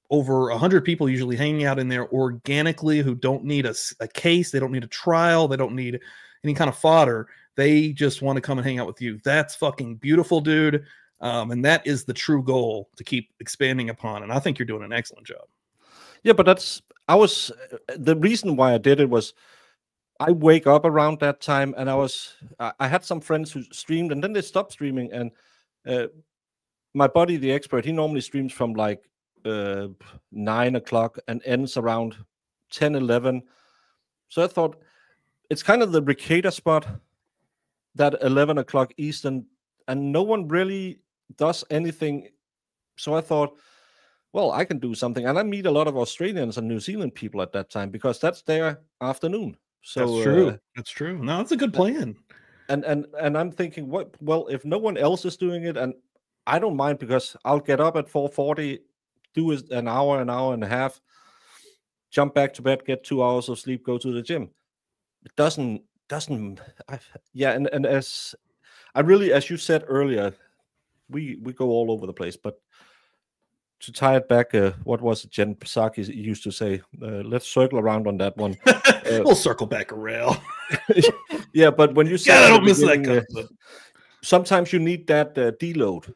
over 100 people usually hanging out in there organically who don't need a case, they don't need a trial, they don't need any kind of fodder. They just want to come and hang out with you. That's fucking beautiful, dude. And that is the true goal to keep expanding upon. And I think you're doing an excellent job. Yeah, but the reason why I did it was I wake up around that time, and I had some friends who streamed, and then they stopped streaming. And my buddy, the expert, he normally streams from like 9 o'clock and ends around 10, 11. So I thought it's kind of the Ricada spot, that 11 o'clock Eastern, and no one really does anything. So I thought, well, I can do something. And I meet a lot of Australians and New Zealand people at that time because that's their afternoon. So that's true. That's true. No, that's a good plan. And I'm thinking, what? Well, if no one else is doing it, and I don't mind because I'll get up at 4:40, do an hour and a half, jump back to bed, get 2 hours of sleep, go to the gym. It doesn't. And as I really, as you said earlier, we go all over the place, but to tie it back, what was it Jen Psaki used to say? Let's circle around on that one. We'll circle back around. Yeah, but when you say I don't miss that sometimes you need that deload,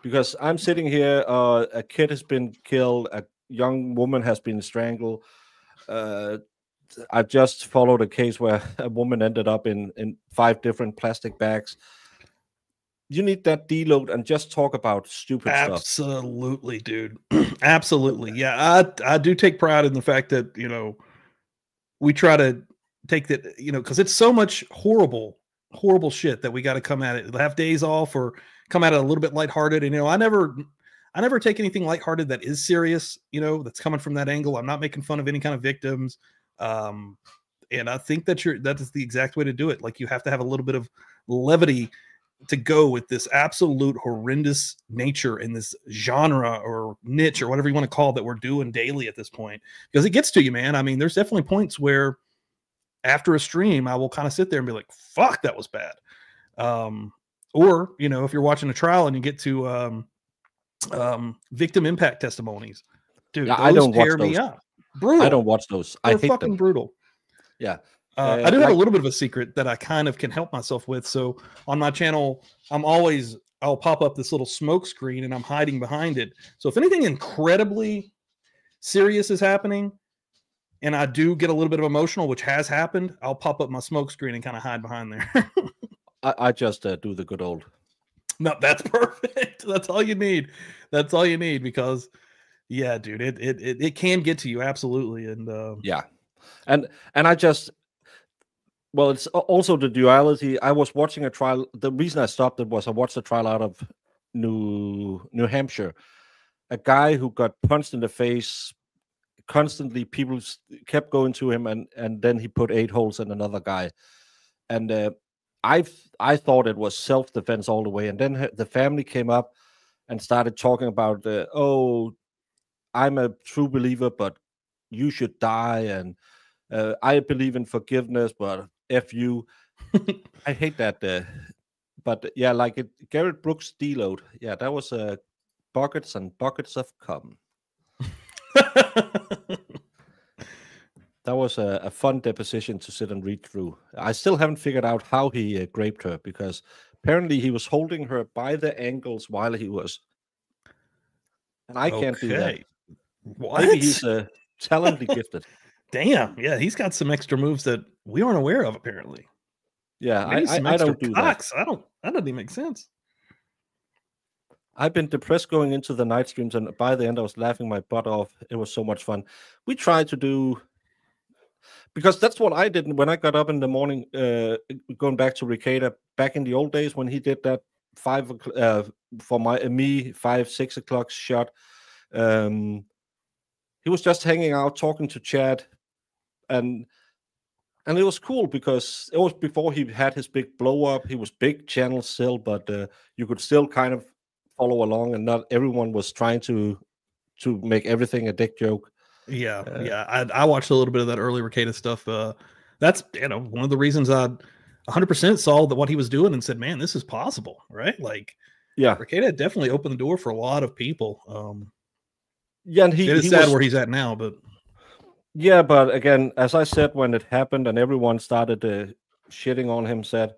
because I'm sitting here, a kid has been killed, a young woman has been strangled. I just followed a case where a woman ended up in 5 different plastic bags. You need that deload and just talk about stupid stuff. Absolutely, dude. Absolutely. Yeah, I do take pride in the fact that, we try to take that, because it's so much horrible shit that we got to come at it. Have days off or come at it a little bit lighthearted. And, I never take anything lighthearted that is serious, that's coming from that angle. I'm not making fun of any kind of victims. And I think that is the exact way to do it. Like, you have to have a little bit of levity to go with this absolute horrendous nature in this genre or niche or whatever you want to call it that we're doing daily at this point, because it gets to you, man. I mean, there's definitely points where after a stream, I will kind of sit there and be like, fuck, that was bad. Or, if you're watching a trial and you get to victim impact testimonies, dude, yeah, those I don't tear watch me those. up. Brutal. I don't watch those. They're I hate fucking them. brutal. Yeah. I do have a little bit of a secret that I kind of can help myself with. So on my channel, I'll pop up this little smoke screen and I'm hiding behind it. So if anything incredibly serious is happening and I do get a little bit of emotional, which has happened, I'll pop up my smoke screen and kind of hide behind there. I just do the good old. No, that's perfect. That's all you need. That's all you need, because yeah, dude, it can get to you. Absolutely. And yeah. And I just, well, it's also the duality. I was watching a trial. The reason I stopped it was I watched a trial out of New Hampshire. A guy who got punched in the face constantly. People kept going to him, and then he put 8 holes in another guy. And I thought it was self-defense all the way. And then the family came up and started talking about, oh, I'm a true believer, but you should die. And I believe in forgiveness, but F you. I hate that. But yeah, like Garrett Brooks deload. Yeah, that was buckets and buckets of cum. That was a fun deposition to sit and read through. I still haven't figured out how he raped her, because apparently he was holding her by the ankles while he was. And I can't do that. What? Maybe he's talently gifted. Damn. Yeah, he's got some extra moves that we aren't aware of, apparently. Yeah, I don't do that. That doesn't even make sense. I've been depressed going into the night streams, and by the end I was laughing my butt off. It was so much fun. We tried to do, because that's what I did when I got up in the morning, going back to Ricada, back in the old days when he did that 5 for me 5-6 o'clock shot. He was just hanging out, talking to Chad, and it was cool because it was before he had his big blow up. He was big channel still, but you could still kind of follow along, and not everyone was trying to to make everything a dick joke. Yeah, I watched a little bit of that early Rekieta stuff. That's one of the reasons I 100% saw that what he was doing and said, "Man, this is possible," right? Like, yeah, Rekieta definitely opened the door for a lot of people. Yeah, and It he is sad was where he's at now, but yeah, but again, as I said when it happened and everyone started shitting on him, said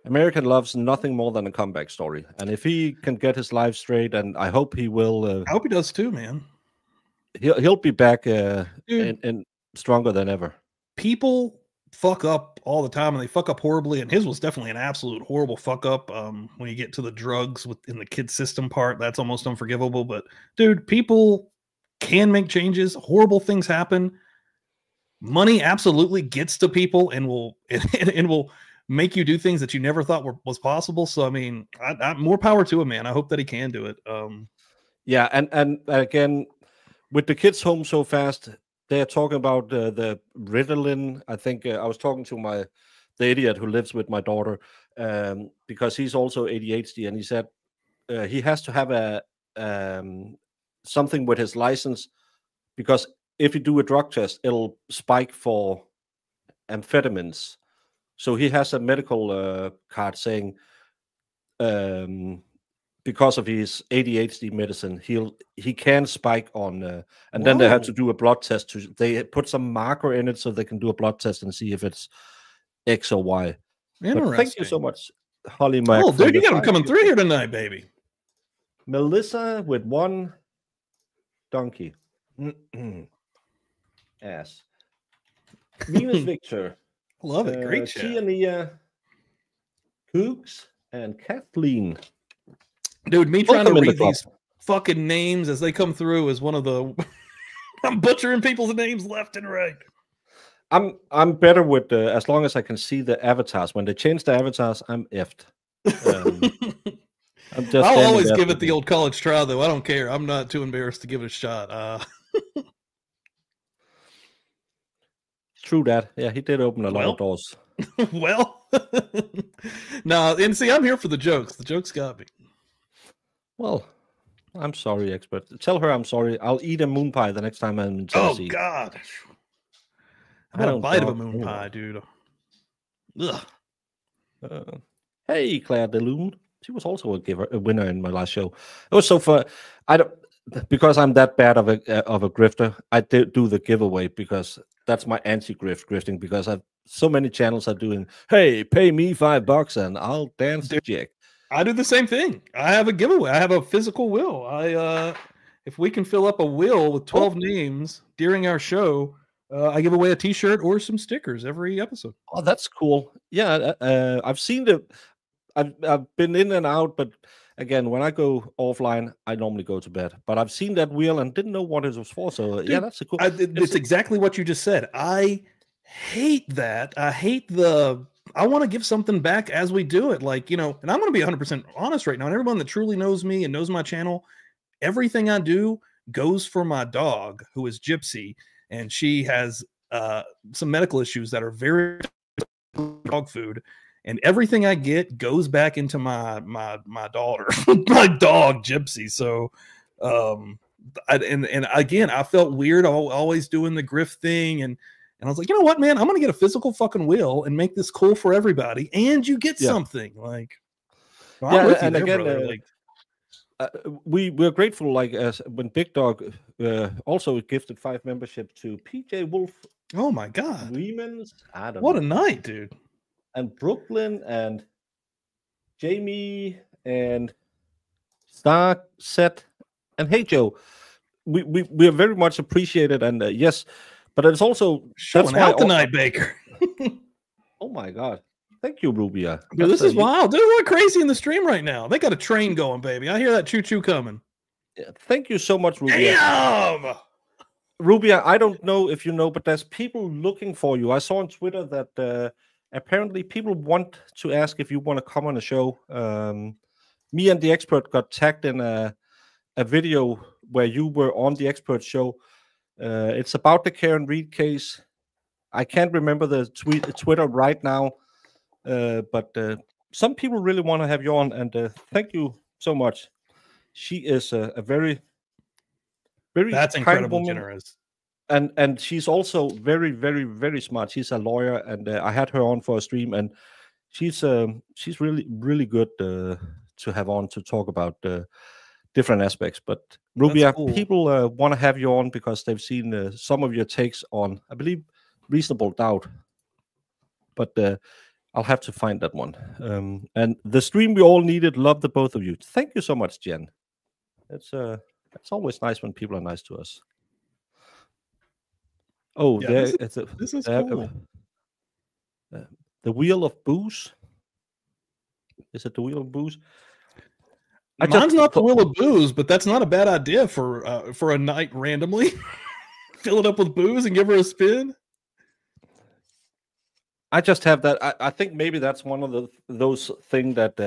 American loves nothing more than a comeback story, and if he can get his life straight, and I hope he will, I hope he does too, man. he'll be back Dude, and stronger than ever. People fuck up all the time, and they fuck up horribly. And his was definitely an absolute horrible fuck up. When you get to the drugs in the kid system part, that's almost unforgivable. But dude, people can make changes. Horrible things happen. Money absolutely gets to people and will and will make you do things that you never thought was possible. So I mean, more power to him, man. I hope that he can do it. Yeah, and again, with the kids home so fast, they're talking about the Ritalin. I think I was talking to the idiot who lives with my daughter because he's also ADHD, and he said he has to have a something with his license because if you do a drug test, it'll spike for amphetamines. So he has a medical card saying because of his ADHD medicine, he can spike on, and then they had to do a blood test. They put some marker in it so they can do a blood test and see if it's X or Y. But thank you so much, Holly Mac. Oh, dude, you got him coming through here tonight, baby. Melissa with one donkey. Ass. Venus Victor. Love it. Great chat. Tiania, Cooks, and Kathleen. Dude, me trying to read these fucking names as they come through is one of the I'm butchering people's names left and right. I'm better with as long as I can see the avatars. When they change the avatars, I'm effed. I'll always give it the old college try, though. I don't care. I'm not too embarrassed to give it a shot. True that. Yeah, he did open a lot of doors. Well, no, and see, I'm here for the jokes. The jokes got me. Well, I'm sorry, expert. Tell her I'm sorry. I'll eat a moon pie the next time I'm in Tennessee. Oh, God. I don't bite of a moon pie, dude. Ugh. Hey, Claire DeLune. She was also a winner in my last show. It was so fun. Because I'm that bad of a grifter. I do the giveaway because that's my grifting. Because I've so many channels are doing. Hey, pay me $5 and I'll dance the jig. I do the same thing. I have a giveaway. I have a physical wheel. If we can fill up a wheel with 12 names during our show, I give away a T-shirt or some stickers every episode. Oh, that's cool. Yeah, I've seen I've been in and out, but again, when I go offline, I normally go to bed. But I've seen that wheel and didn't know what it was for. So dude, yeah, that's a cool. It's exactly what you just said. I hate that. I hate I want to give something back as we do it. Like, and I'm going to be 100% honest right now. And everyone that truly knows me and knows my channel, everything I do goes for my dog, who is Gypsy. And she has some medical issues that are very dog food. And everything I get goes back into my daughter, my dog Gypsy. So, and again, I felt weird always doing the grift thing, and I was like, you know what, man, I'm gonna get a physical fucking wheel and make this cool for everybody, and you get something like. Well, yeah, and there, again, we're grateful. Like when Big Dog also gifted 5 membership to PJ Wolf. Oh my God, Women's. What a night, dude. And Brooklyn and Jamie and Star Set and Hey Joe, we are very much appreciated, and yes, but it's also showing out tonight, Baker. Oh my God, thank you, Rubia. Dude, this is wild. Dude, we're crazy in the stream right now. They got a train going, baby. I hear that choo choo coming. Yeah, thank you so much, Rubia. Damn! Rubia, I don't know if you know, but there's people looking for you. I saw on Twitter that. Apparently, people want to ask if you want to come on a show. Me and the expert got tagged in a video where you were on the expert show. It's about the Karen Reed case. I can't remember the Twitter right now, but some people really want to have you on, and thank you so much. She is a very very That's kind incredibly woman. generous. And she's also very, very, very smart. She's a lawyer, and I had her on for a stream, and she's really, really good to have on to talk about different aspects. But Rubia, cool. people want to have you on because they've seen some of your takes on, I believe, Reasonable Doubt. But I'll have to find that one. And the stream we all needed. Love the both of you. Thank you so much, Jen. It's always nice when people are nice to us. Oh, Yeah, this is cool. The Wheel of Booze. Is it the Wheel of Booze? Mine's not the Wheel of Booze, but that's not a bad idea for a night randomly. Fill it up with booze and give her a spin. I just have that. I think maybe that's one of those things that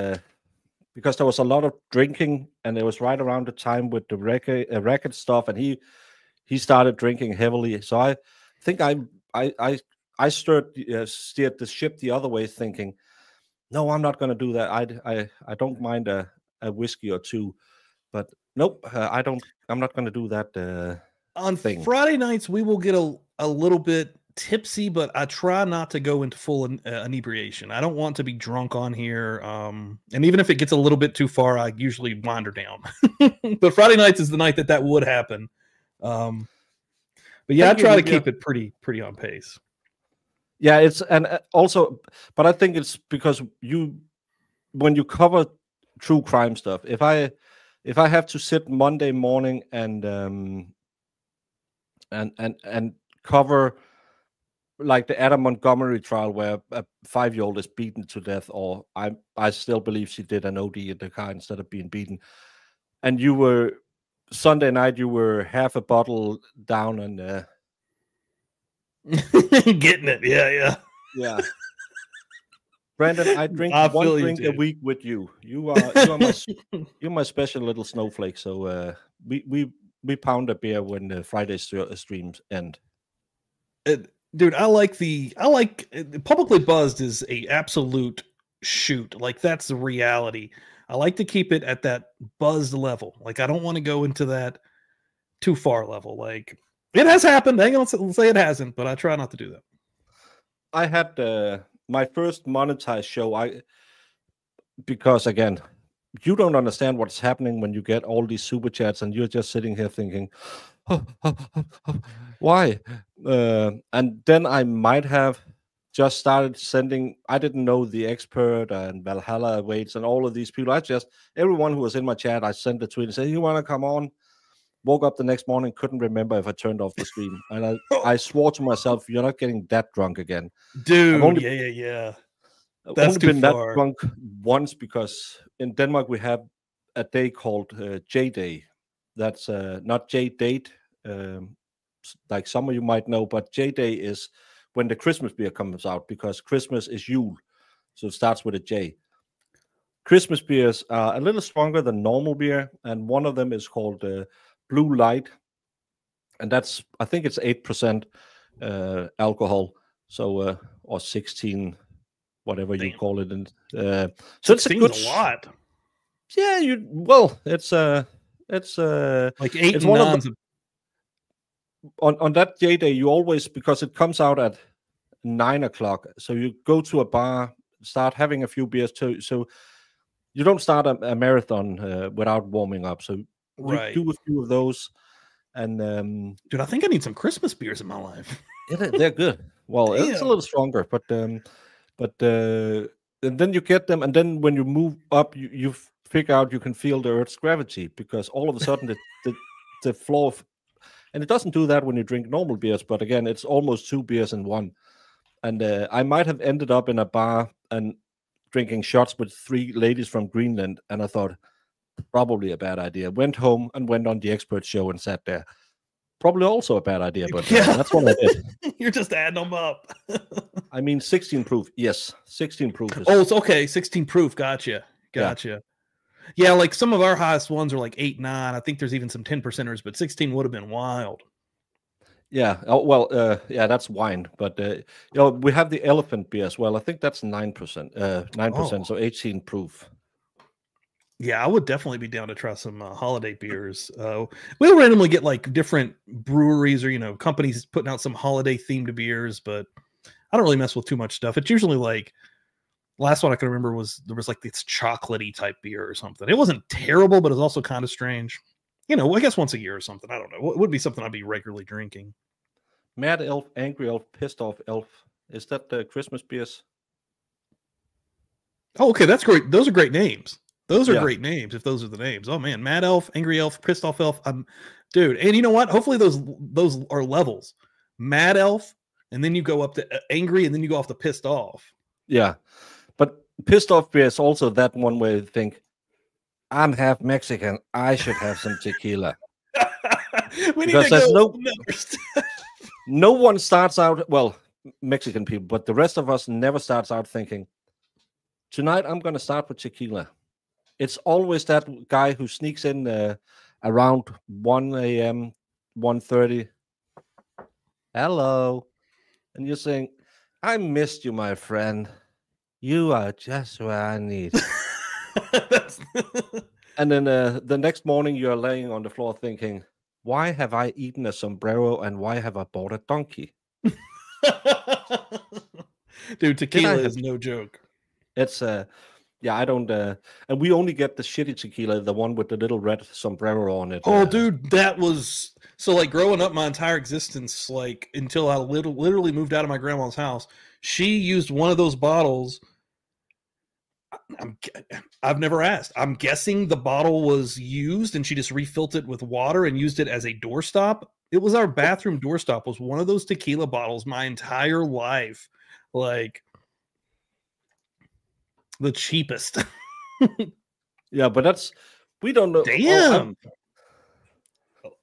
because there was a lot of drinking, and it was right around the time with the record stuff, and he started drinking heavily. So I think I steered the ship the other way, thinking, no, I'm not going to do that. I don't mind a whiskey or two, but nope, I'm not going to do that. On thing. Friday nights, we will get a little bit tipsy, but I try not to go into full inebriation. I don't want to be drunk on here. And even if it gets a little bit too far, I usually wander down. But Friday nights is the night that would happen. But yeah, I try to keep it pretty on pace. Yeah, but I think it's because when you cover true crime stuff, if I have to sit Monday morning and cover like the Adam Montgomery trial where a 5-year-old is beaten to death, or I still believe she did an OD in the car instead of being beaten, and you were Sunday night, you were half a bottle down and getting it. Yeah. Brandon, I drink one drink a week with you. You're my special little snowflake. So we pound a beer when the Friday streams end. Dude, I like Publicly Buzzed is a absolute shoot. Like, that's the reality. I like to keep it at that buzzed level. Like, I don't want to go into that too far level. Like, it has happened. I ain't gonna say it hasn't, but I try not to do that. I had my first monetized show. Because again, you don't understand what's happening when you get all these super chats, and you're just sitting here thinking, why? And then I might have just started sending. I didn't know The Expert and Valhalla Waits and all of these people. Everyone who was in my chat, I sent a tweet and said, "You want to come on?" Woke up the next morning, couldn't remember if I turned off the stream, and I swore to myself, "You're not getting that drunk again, dude." Yeah. I've only been that drunk once, because in Denmark we have a day called J Day. That's not J Date, like some of you might know, but J Day is when the Christmas beer comes out, because Christmas is Jul, so it starts with a J. Christmas beers are a little stronger than normal beer, and one of them is called Blue Light, and I think it's 8% alcohol, so or 16, whatever you call it, and so it's a good lot. Yeah, it's like 8 it's and one 9. of the, on that J Day, you always, because it comes out at 9 o'clock, so you go to a bar, start having a few beers too, so you don't start a marathon without warming up. So you do a few of those, and dude, I think I need some Christmas beers in my life. Yeah, they're good. Well, it's a little stronger, but and then you get them, and then when you move up, you figure out you can feel the Earth's gravity, because all of a sudden the floor and it doesn't do that when you drink normal beers, but again, it's almost 2 beers in one. And I might have ended up in a bar and drinking shots with 3 ladies from Greenland, and I thought, probably a bad idea. Went home and went on The Expert show and sat there. Probably also a bad idea, but that's what I did. You're just adding them up. I mean, 16 proof. Yes, 16 proof. It's okay. 16 proof. Gotcha. Yeah, like some of our highest ones are like 8, 9. I think there's even some 10%ers, but 16 would have been wild. Yeah. Oh, well, that's wine, but we have the elephant beer as well. I think that's 9%. 9%, so 18 proof. Yeah, I would definitely be down to try some holiday beers. We'll randomly get like different breweries or companies putting out some holiday themed beers, but I don't really mess with too much stuff. It's usually like last one I can remember was there was like this chocolatey type beer or something. It wasn't terrible, but it was also kind of strange. I guess once a year or something. I don't know. It would be something I'd be regularly drinking. Mad Elf, Angry Elf, Pissed Off Elf. Is that the Christmas beers? Oh, okay, that's great. Those are great names. Those are Yeah. great names. If those are the names, oh man, Mad Elf, Angry Elf, Pissed Off Elf. Dude, and you know what? Hopefully those are levels. Mad Elf, and then you go up to Angry, and then you go off to Pissed Off. Yeah, but Pissed Off beer is also that one where you think, I'm half Mexican. I should have some tequila. We need Because to there's go. no one starts out, well, Mexican people, but the rest of us never starts out thinking, tonight I'm going to start with tequila. It's always that guy who sneaks in around 1 a.m., 1:30. Hello. And you're saying, I missed you, my friend. You are just what I need. And then the next morning you're laying on the floor thinking, why have I eaten a sombrero and why have I bought a donkey? Dude, tequila is no joke. It's yeah, I don't and we only get the shitty tequila, the one with the little red sombrero on it. Oh, dude, that was so like growing up my entire existence, like until I literally moved out of my grandma's house. She used one of those bottles. I've never asked. I'm guessing the bottle was used and she just refilled it with water and used it as a doorstop. It was our bathroom doorstop, was one of those tequila bottles my entire life. Like the cheapest. Yeah, but we don't know. Damn.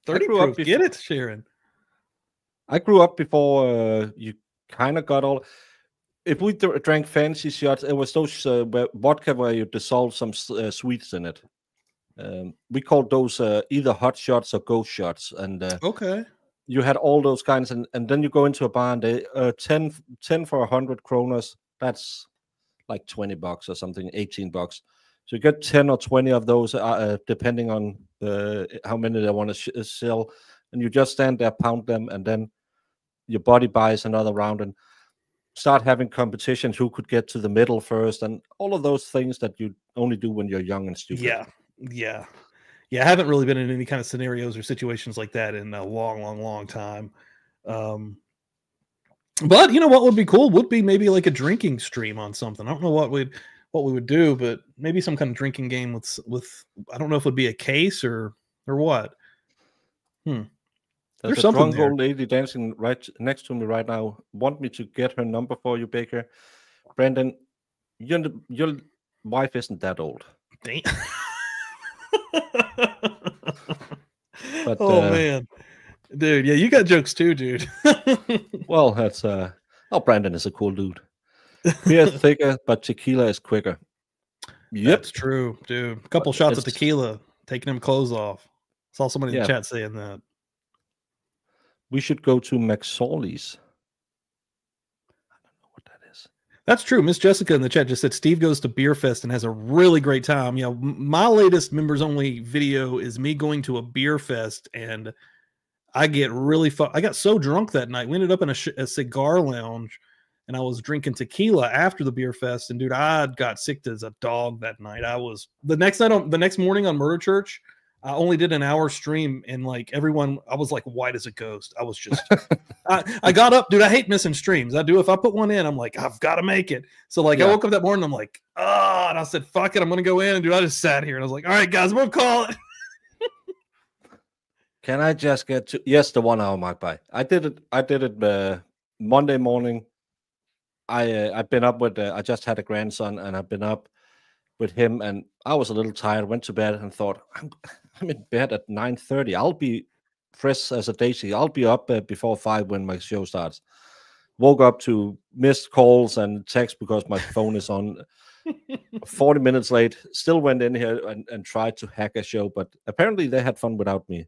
30 proof. Before, get it, Sharon. I grew up before you kind of got all. If we drank fancy shots, it was those vodka where you dissolve some sweets in it. We called those either hot shots or ghost shots. And okay, you had all those kinds. And then you go into a bar and they 10 for 100 kronas. That's like $20 or something, $18. So you get 10 or 20 of those, depending on how many they want to sell. And you just stand there, pound them, and then your body buys another round and start having competitions who could get to the middle first, and all of those things that you only do when you're young and stupid. Yeah. I haven't really been in any kind of scenarios or situations like that in a long time. But you know what would be cool would be maybe like a drinking stream on something. I don't know what we would do, but maybe some kind of drinking game with I don't know if it would be a case or what. There's a drunk old lady dancing right next to me right now. Want me to get her number for you, Baker? Brandon, your wife isn't that old. Damn. But, man, dude, yeah, you got jokes too, dude. Well, that's Brandon is a cool dude. Beer is thicker, but tequila is quicker. Yep, that's true, dude. A couple shots of tequila, taking them clothes off. Saw somebody in the chat saying that. We should go to McSorley's. I don't know what that is. That's true. Miss Jessica in the chat just said Steve goes to Beer Fest and has a really great time. Yeah, my latest members only video is me going to a beer fest, and I get really I got so drunk that night. We ended up in a cigar lounge, and I was drinking tequila after the beer fest. And dude, I got sick as a dog that night. I was the next morning on Murder Church. I only did an hour stream, and like everyone, I was like white as a ghost. I was just, I got up, dude. I hate missing streams. I do. If I put one in, I'm like, I've got to make it. So like, I woke up that morning, I'm like, and I said, fuck it, I'm gonna go in. And dude, I just sat here and I was like, all right, guys, we'll call it. Can I just get to? Yes, the 1 hour mark by. I did it Monday morning. I've been up with. I just had a grandson, and I've been up with him, and I was a little tired. Went to bed and thought, I'm in bed at 9:30. I'll be fresh as a daisy. I'll be up before 5 when my show starts. Woke up to missed calls and texts because my phone is on. 40 minutes late. Still went in here and tried to hack a show, but apparently they had fun without me.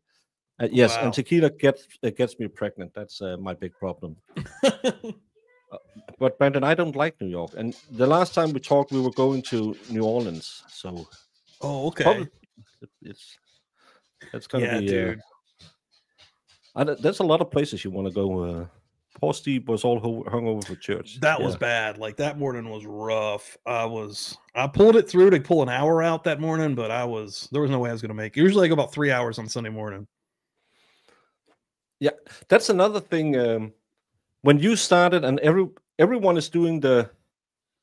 Yes, wow. And tequila gets me pregnant. That's my big problem. But Brandon, I don't like New York. And the last time we talked, we were going to New Orleans. So Oh, okay. Probably it's gonna Yeah, be. dude. There's a lot of places you want to go. Poor Steve was all hungover for church. That was bad. Like that morning was rough. I pulled it through to pull an hour out that morning, but there was no way I was going to make it. Usually I go about 3 hours on Sunday morning. Yeah, that's another thing. When you started, and everyone is doing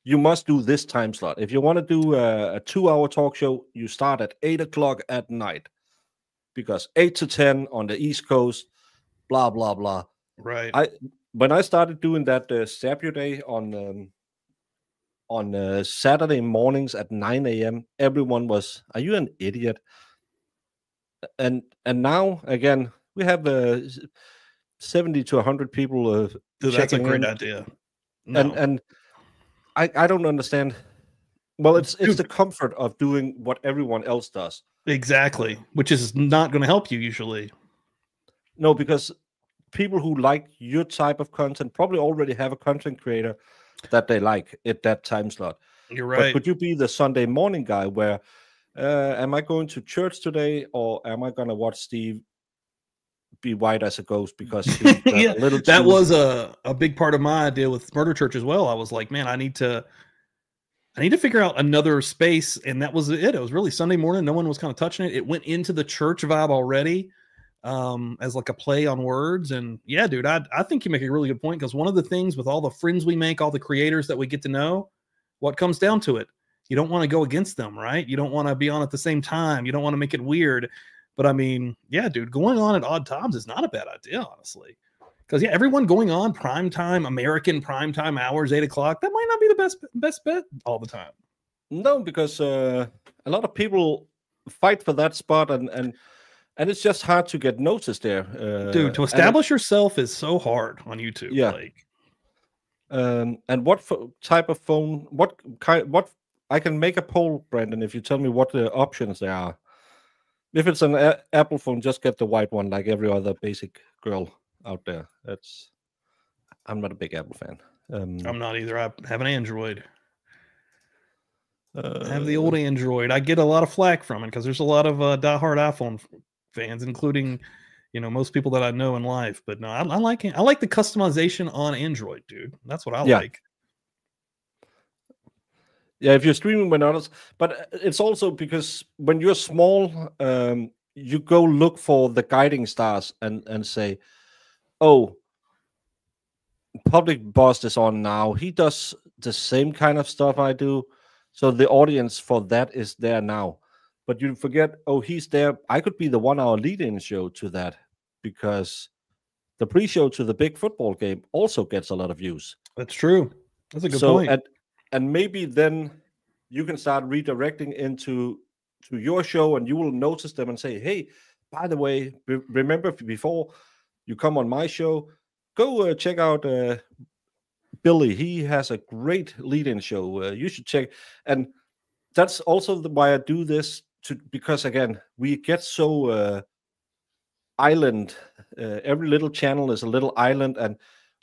you must do this time slot. If you want to do a 2-hour talk show, you start at 8 o'clock at night, because 8 to 10 on the East Coast, blah blah blah. Right. When I started doing that Saturday on Saturday mornings at 9 a.m., everyone was, "Are you an idiot?" And now again, we have 70 to 100 people. Dude, that's a great idea. No. And I don't understand. Well, it's the comfort of doing what everyone else does. Exactly, which is not going to help you usually. No, because people who like your type of content probably already have a content creator that they like at that time slot. You're right. But could you be the Sunday morning guy where, am I going to church today, or am I going to watch Steve be white as a ghost because he yeah, that was a big part of my idea with Murder Church as well. I was like, man, I need to figure out another space, and that was it. It was really Sunday morning. No one was kind of touching it. It went into the church vibe already, as like a play on words. And yeah, dude, I think you make a really good point, because one of the things with all the friends we make, all the creators that we get to know, what comes down to it, you don't want to go against them, right? You don't want to be on at the same time. You don't want to make it weird. But I mean, yeah, dude, going on at odd times is not a bad idea, honestly. Because yeah, everyone going on primetime, American primetime hours, 8 o'clock, that might not be the best bet all the time. No, because a lot of people fight for that spot, and it's just hard to get noticed there. Dude, to establish yourself is so hard on YouTube. Yeah. Like, and what type of phone? What I can make a poll, Brandon, if you tell me what the options there are. If it's an Apple phone, just get the white one, like every other basic girl out there. I'm not a big Apple fan. I'm not either. I have an Android. I have the old Android. I get a lot of flack from it because there's a lot of diehard iPhone fans, including, most people that I know in life. But no, I like it. I like the customization on Android, dude. That's what I like. Yeah, if you're streaming with others, but it's also because when you're small, you go look for the guiding stars and say, "Oh, Public Boss is on now. He does the same kind of stuff I do, so the audience for that is there now." But you forget, oh, he's there. I could be the 1-hour lead-in show to that, because the pre-show to the big football game also gets a lot of views. That's true. That's a good point. And maybe then you can start redirecting into your show, and you will notice them and say, "Hey, by the way, remember before you come on my show, go check out Billy. He has a great lead-in show. You should check." And that's also why I do this, because again, we get so island. Every little channel is a little island, and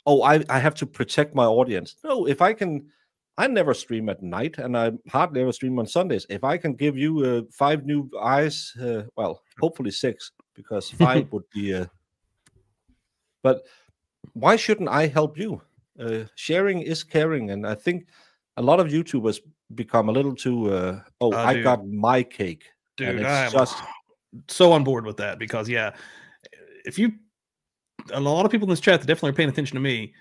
I have to protect my audience. No, if I can. I never stream at night, and I hardly ever stream on Sundays. If I can give you 5 new eyes, well, hopefully 6, because 5 would be. But why shouldn't I help you? Sharing is caring, and I think a lot of YouTubers become a little too. I got my cake, dude. I'm just so on board with that, because a lot of people in this chat that definitely are paying attention to me.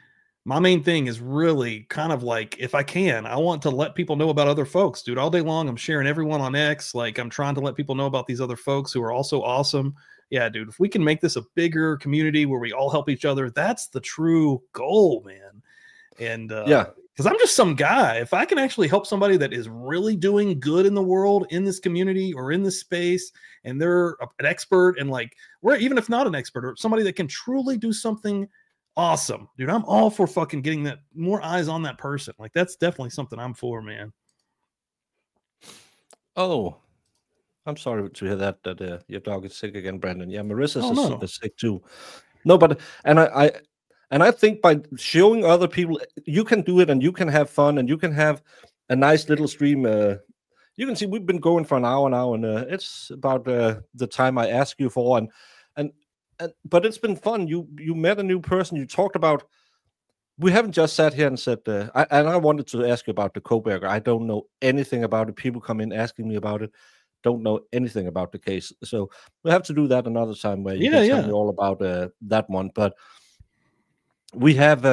My main thing is really kind of like, if I can, I want to let people know about other folks, dude. All day long, I'm sharing everyone on X. Like, I'm trying to let people know about these other folks who are also awesome. Yeah, dude, if we can make this a bigger community where we all help each other, that's the true goal, man. And because I'm just some guy. If I can actually help somebody that is really doing good in the world, in this community or in this space, and they're an expert, and like, even if not an expert, or somebody that can truly do something awesome, dude, I'm all for fucking getting that more eyes on that person. Like, that's definitely something I'm for, man. Oh, I'm sorry to hear that your dog is sick again, Brandon. Yeah, Marissa's is sick too. No, but and I think by showing other people, you can do it, and you can have fun, and you can have a nice little stream. You can see we've been going for an hour now, and it's about the time I ask you for, and but it's been fun. You met a new person. You talked about. We haven't just sat here and said. I wanted to ask you about the Koberger. I don't know anything about it. People come in asking me about it. Don't know anything about the case. So we have to do that another time where you can tell me all about that one. But we have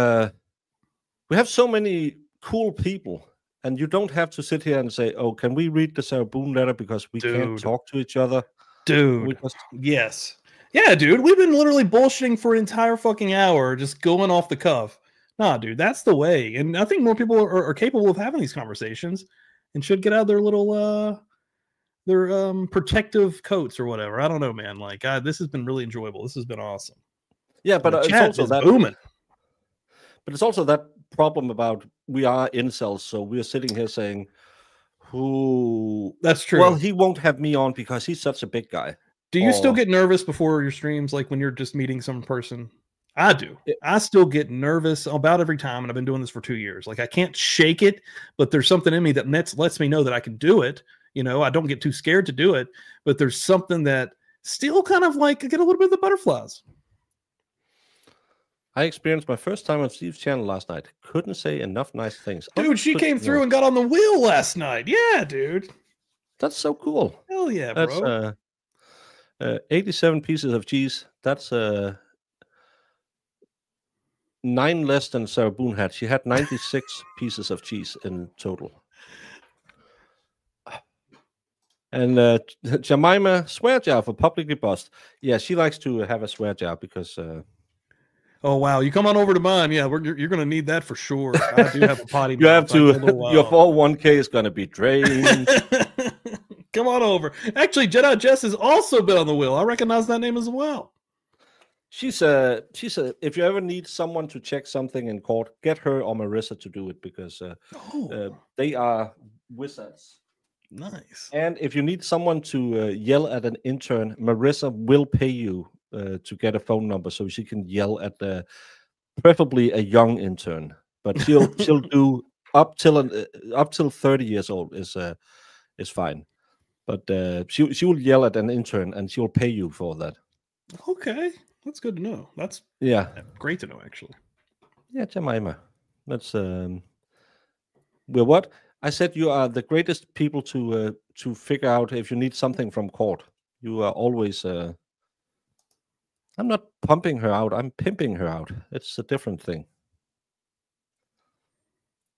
so many cool people. And you don't have to sit here and say, "Oh, can we read the Sarah Boone letter because we can't talk to each other?" Dude, yes. Yeah, dude, we've been literally bullshitting for an entire fucking hour, just going off the cuff. Nah, dude, that's the way. And I think more people are capable of having these conversations and should get out their little their protective coats or whatever. I don't know, man. Like, this has been really enjoyable. This has been awesome. Yeah, but it's also that booming. But it's also that problem about we are incels, so we're sitting here saying, "Who?" That's true. Well, he won't have me on because he's such a big guy. Do you still get nervous before your streams, like when you're just meeting some person? I do. I still get nervous about every time, and I've been doing this for 2 years. Like, I can't shake it, but there's something in me that lets me know that I can do it. You know, I don't get too scared to do it, but there's something that still kind of like I get a little bit of the butterflies. I experienced my first time on Steve's channel last night. Couldn't say enough nice things. Dude, she came through and got on the wheel last night. Yeah, dude. That's so cool. Hell yeah, bro. That's 87 pieces of cheese. That's 9 less than Sarah Boone had. She had 96 pieces of cheese in total. And Jemima, swear jar for publicly bust. Yeah, she likes to have a swear jar because... oh, wow. You come on over to mine. Yeah, you're going to need that for sure. I do have a potty. You have to... Your 401k is going to be drained. Come on over. Actually, Jedi Jess has also been on the wheel. I recognize that name as well. She's if you ever need someone to check something in court, get her or Marissa to do it because they are wizards. Nice. And if you need someone to yell at an intern, Marissa will pay you to get a phone number so she can yell at preferably a young intern. But she'll do up till 30 years old is fine. But she will yell at an intern and she'll pay you for that. Okay. That's good to know. That's great to know, actually. Yeah, Jemima. That's we're what? I said you are the greatest people to figure out if you need something from court. You are always I'm not pumping her out, I'm pimping her out. It's a different thing.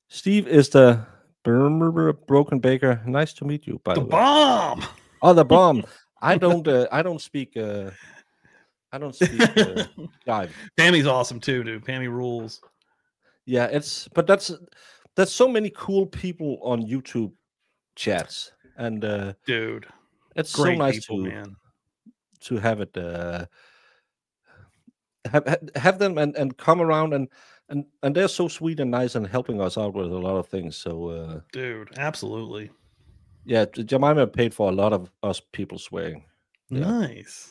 Steve is the broken baker. Nice to meet you, by the way. Bomb. Oh, the bomb. I don't speak jive. Pammy's awesome too, dude. Pammy rules. Yeah, there's so many cool people on YouTube chats, and dude, it's so nice to have it have them and come around and they're so sweet and nice and helping us out with a lot of things. So dude, absolutely. Yeah, Jemima paid for a lot of us people swearing. Yeah. Nice.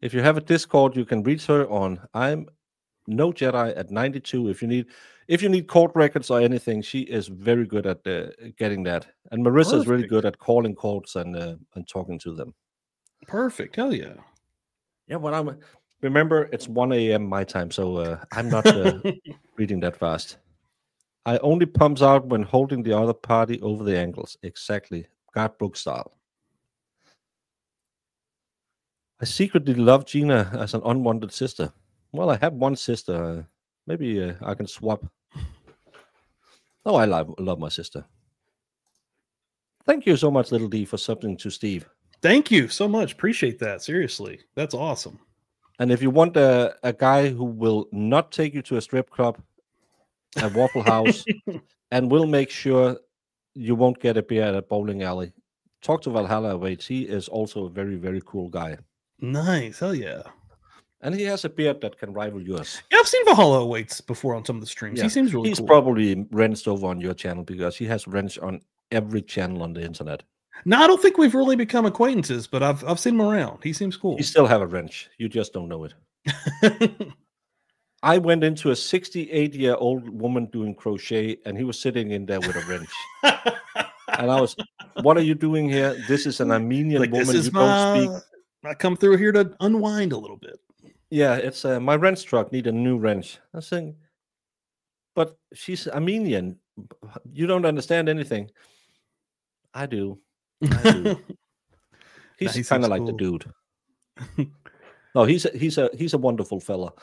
If you have a Discord, you can reach her on I'm No Jedi at 92. If you need court records or anything, she is very good at getting that. And Marissa is really good at calling courts and talking to them. Perfect. Hell yeah. Yeah, well, remember it's 1 a.m. my time, so I'm not reading that fast. I only pumps out when holding the other party over the ankles. Exactly. Guard book style. I secretly love Gina as an unwanted sister. Well, I have one sister. Maybe I can swap. Oh, I love my sister. Thank you so much, Little D, for something to Steve. Thank you so much. Appreciate that. Seriously. That's awesome. And if you want a guy who will not take you to a strip club, a Waffle House, and will make sure you won't get a beer at a bowling alley, talk to Valhalla Awaits. He is also a very, very cool guy. Nice. Hell yeah. And he has a beard that can rival yours. Yeah, I've seen Valhalla Awaits before on some of the streams. Yeah. He seems really cool. He's probably wrenched over on your channel because he has wrenched on every channel on the internet. No, I don't think we've really become acquaintances, but I've seen him around. He seems cool. You still have a wrench. You just don't know it. I went into a 68-year-old woman doing crochet, and he was sitting in there with a wrench. And I was, what are you doing here? This is an Armenian Like, woman. this is You don't speak. I come through here to unwind a little bit. Yeah, it's my wrench truck need a new wrench. I was saying, but she's Armenian. You don't understand anything. I do. I do. He's he kind seems of like the cool. dude. No, he's a wonderful fella,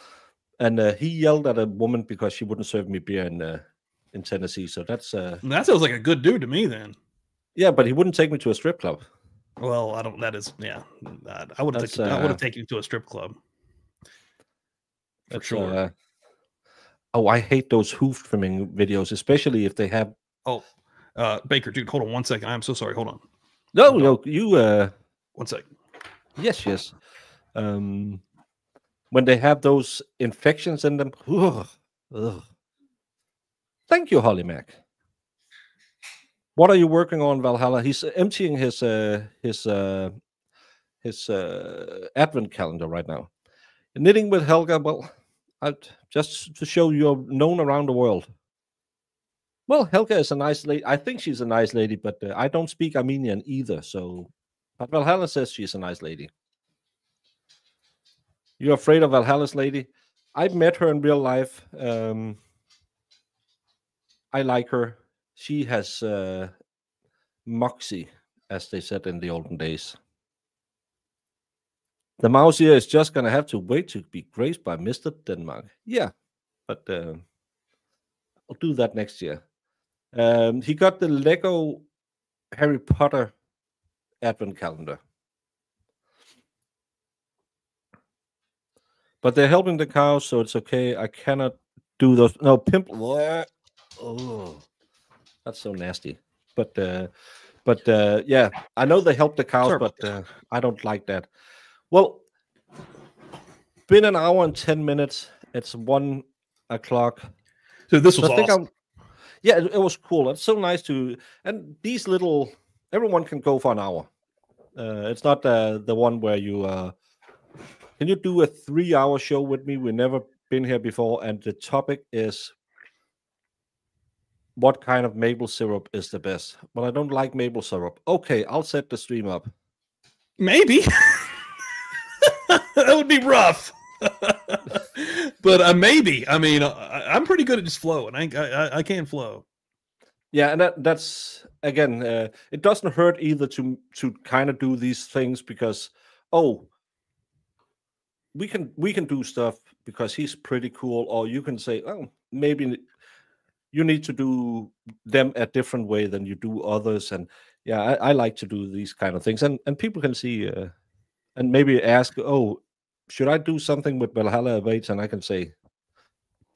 and he yelled at a woman because she wouldn't serve me beer in Tennessee. So that's That sounds like a good dude to me then. yeah, but he wouldn't take me to a strip club. Well, I don't. That is, yeah. I would have taken you to a strip club for sure. Oh, I hate those hoof trimming videos, especially if they have. Oh, Baker, dude, hold on 1 second. I'm so sorry. Hold on. No, you. 1 second. Yes. When they have those infections in them. Ugh. Thank you, Holly Mac. What are you working on, Valhalla? He's emptying his advent calendar right now. Knitting with Helga. Well, just to show you're known around the world. Well, Helga is a nice lady. I think she's a nice lady, but I don't speak Armenian either. So, but Valhalla says she's a nice lady. You're afraid of Valhalla's lady? I've met her in real life. I like her. She has moxie, as they said in the olden days. The mouse here is just going to have to wait to be graced by Mr. Denmark. Yeah, but I'll do that next year. He got the Lego Harry Potter advent calendar. But they're helping the cows, so it's okay. I cannot do those. No, pimple. Oh, that's so nasty. But yeah, I know they help the cows, but I don't like that. Well, been an hour and 10 minutes. It's 1 o'clock. So this was awesome. Yeah, it was cool. It's so nice to, and these little, everyone can go for an hour. It's not the one where you, can you do a 3-hour show with me? We've never been here before, and the topic is what kind of maple syrup is the best. Well, I don't like maple syrup. Okay, I'll set the stream up. Maybe. That would be rough. But maybe. I mean, I'm pretty good at just flowing. I can flow. Yeah, and that's again, it doesn't hurt either to kind of do these things because we can do stuff because he's pretty cool, or you can say, oh, maybe you need to do them a different way than you do others. And yeah, I like to do these kind of things, and people can see and maybe ask, oh, should I do something with Valhalla Awaits? And I can say,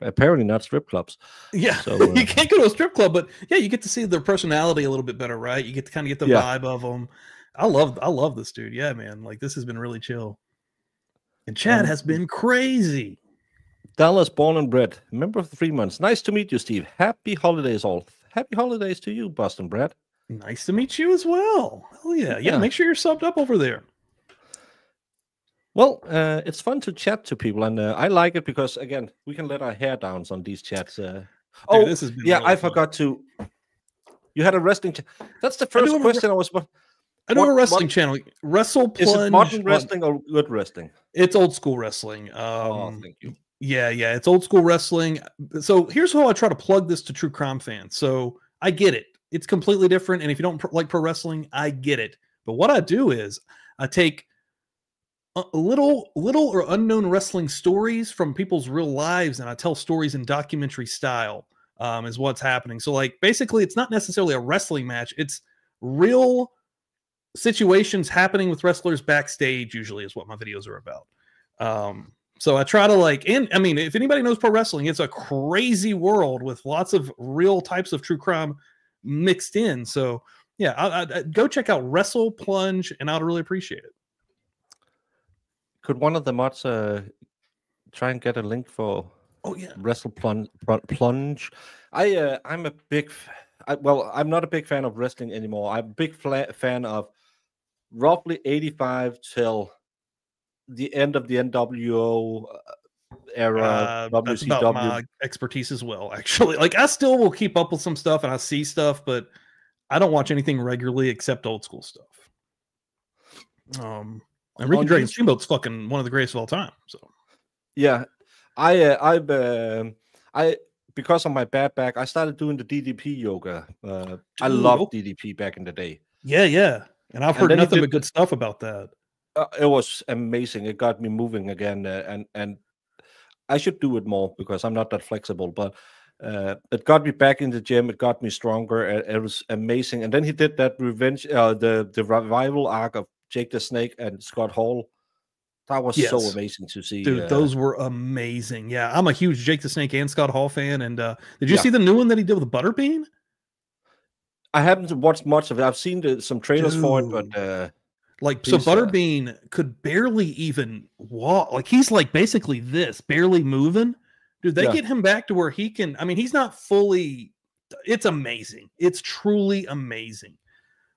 apparently not strip clubs. Yeah, so, you can't go to a strip club, but yeah, you get to see their personality a little bit better, right? You get to kind of get the vibe of them. I love this dude. Yeah, man. Like, this has been really chill. And Chad has been crazy. Dallas, born and bred, member of the 3 months. Nice to meet you, Steve. Happy holidays, all. Happy holidays to you, Boston Brad. Nice to meet you as well. Hell yeah. Yeah, make sure you're subbed up over there. Well, it's fun to chat to people, and I like it because, again, we can let our hair down on these chats. Dude, this has been really I forgot to. You had a wrestling. That's the first question I was. I do a wrestling channel. Wrestle Plunge. Is it modern wrestling or good wrestling? It's old school wrestling. Thank you. Yeah, it's old school wrestling. So here's how I try to plug this to true crime fans. So I get it. It's completely different, and if you don't like pro wrestling, I get it. But what I do is I take little or unknown wrestling stories from people's real lives, and I tell stories in documentary style. Is what's happening. So like basically, it's not necessarily a wrestling match. It's real situations happening with wrestlers backstage. Usually, is what my videos are about. So I try to and I mean, if anybody knows pro wrestling, it's a crazy world with lots of real types of true crime mixed in. So yeah, I go check out Wrestle Plunge, and I'd really appreciate it. Could one of the mods try and get a link for Wrestle Plunge? I'm a big I'm not a big fan of wrestling anymore. I'm a big fan of roughly 85 till the end of the NWO era, WCW. That's about my expertise as well, actually. Like, I still will keep up with some stuff and I see stuff, but I don't watch anything regularly except old school stuff. And Ricky Dragon Steamboat's fucking one of the greatest of all time. So yeah, I because of my bad back, I started doing the DDP yoga. I loved DDP back in the day. Yeah, and I've heard nothing but good stuff about that. It was amazing. It got me moving again, and I should do it more because I'm not that flexible. But it got me back in the gym. It got me stronger. It was amazing. And then he did that revenge, the revival arc of Jake the Snake and Scott Hall. That was so amazing to see. Dude, those were amazing. Yeah, I'm a huge Jake the Snake and Scott Hall fan. And did you see the new one that he did with Butterbean? I haven't watched much of it. I've seen some trailers for it, but so Butterbean could barely even walk. Like he's like basically this, barely moving. Dude, they get him back to where he can. I mean, he's not fully. It's amazing. It's truly amazing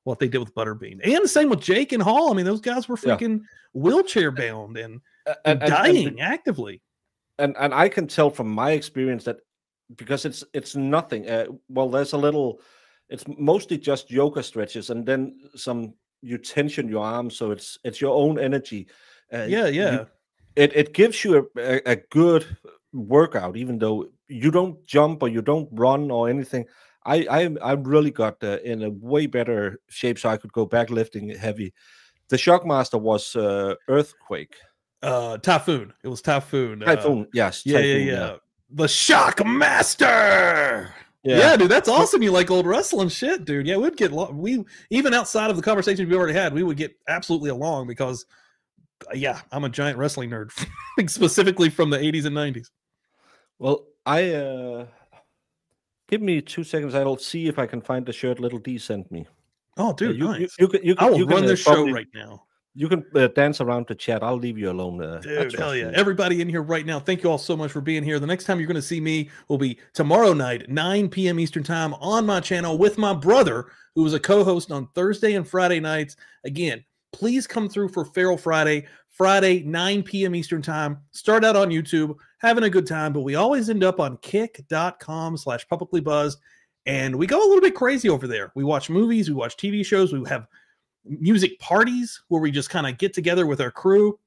what they did with Butterbean, and the same with Jake and Hall. I mean, those guys were freaking wheelchair bound and dying actively. And I can tell from my experience that because it's nothing. Well, there's a little. It's mostly just yoga stretches, and then you tension your arms, so it's your own energy. It gives you a good workout, even though you don't jump or you don't run or anything. I really got in a way better shape, so I could go back lifting heavy. The Shockmaster was Earthquake. Typhoon. It was Typhoon. Typhoon, yes. Typhoon, yeah. The Shockmaster. Yeah, dude, that's awesome. You like old wrestling shit, dude. Yeah, we'd get even outside of the conversations we already had, we would get absolutely along because, I'm a giant wrestling nerd, specifically from the 80s and 90s. Well, give me 2 seconds. I'll see if I can find the shirt Little D sent me. Oh, dude, nice. I will run this show right now. You can dance around the chat. I'll leave you alone. Dude, hell yeah. Everybody in here right now, thank you all so much for being here. The next time you're going to see me will be tomorrow night, 9 p.m. Eastern time on my channel with my brother, who is a co-host on Thursday and Friday nights. Again, please come through for Feral Friday, 9 p.m. Eastern time. Start out on YouTube, having a good time, but we always end up on kick.com/publiclybuzzed, and we go a little bit crazy over there. We watch movies, we watch TV shows, we have music parties where we just kind of get together with our crew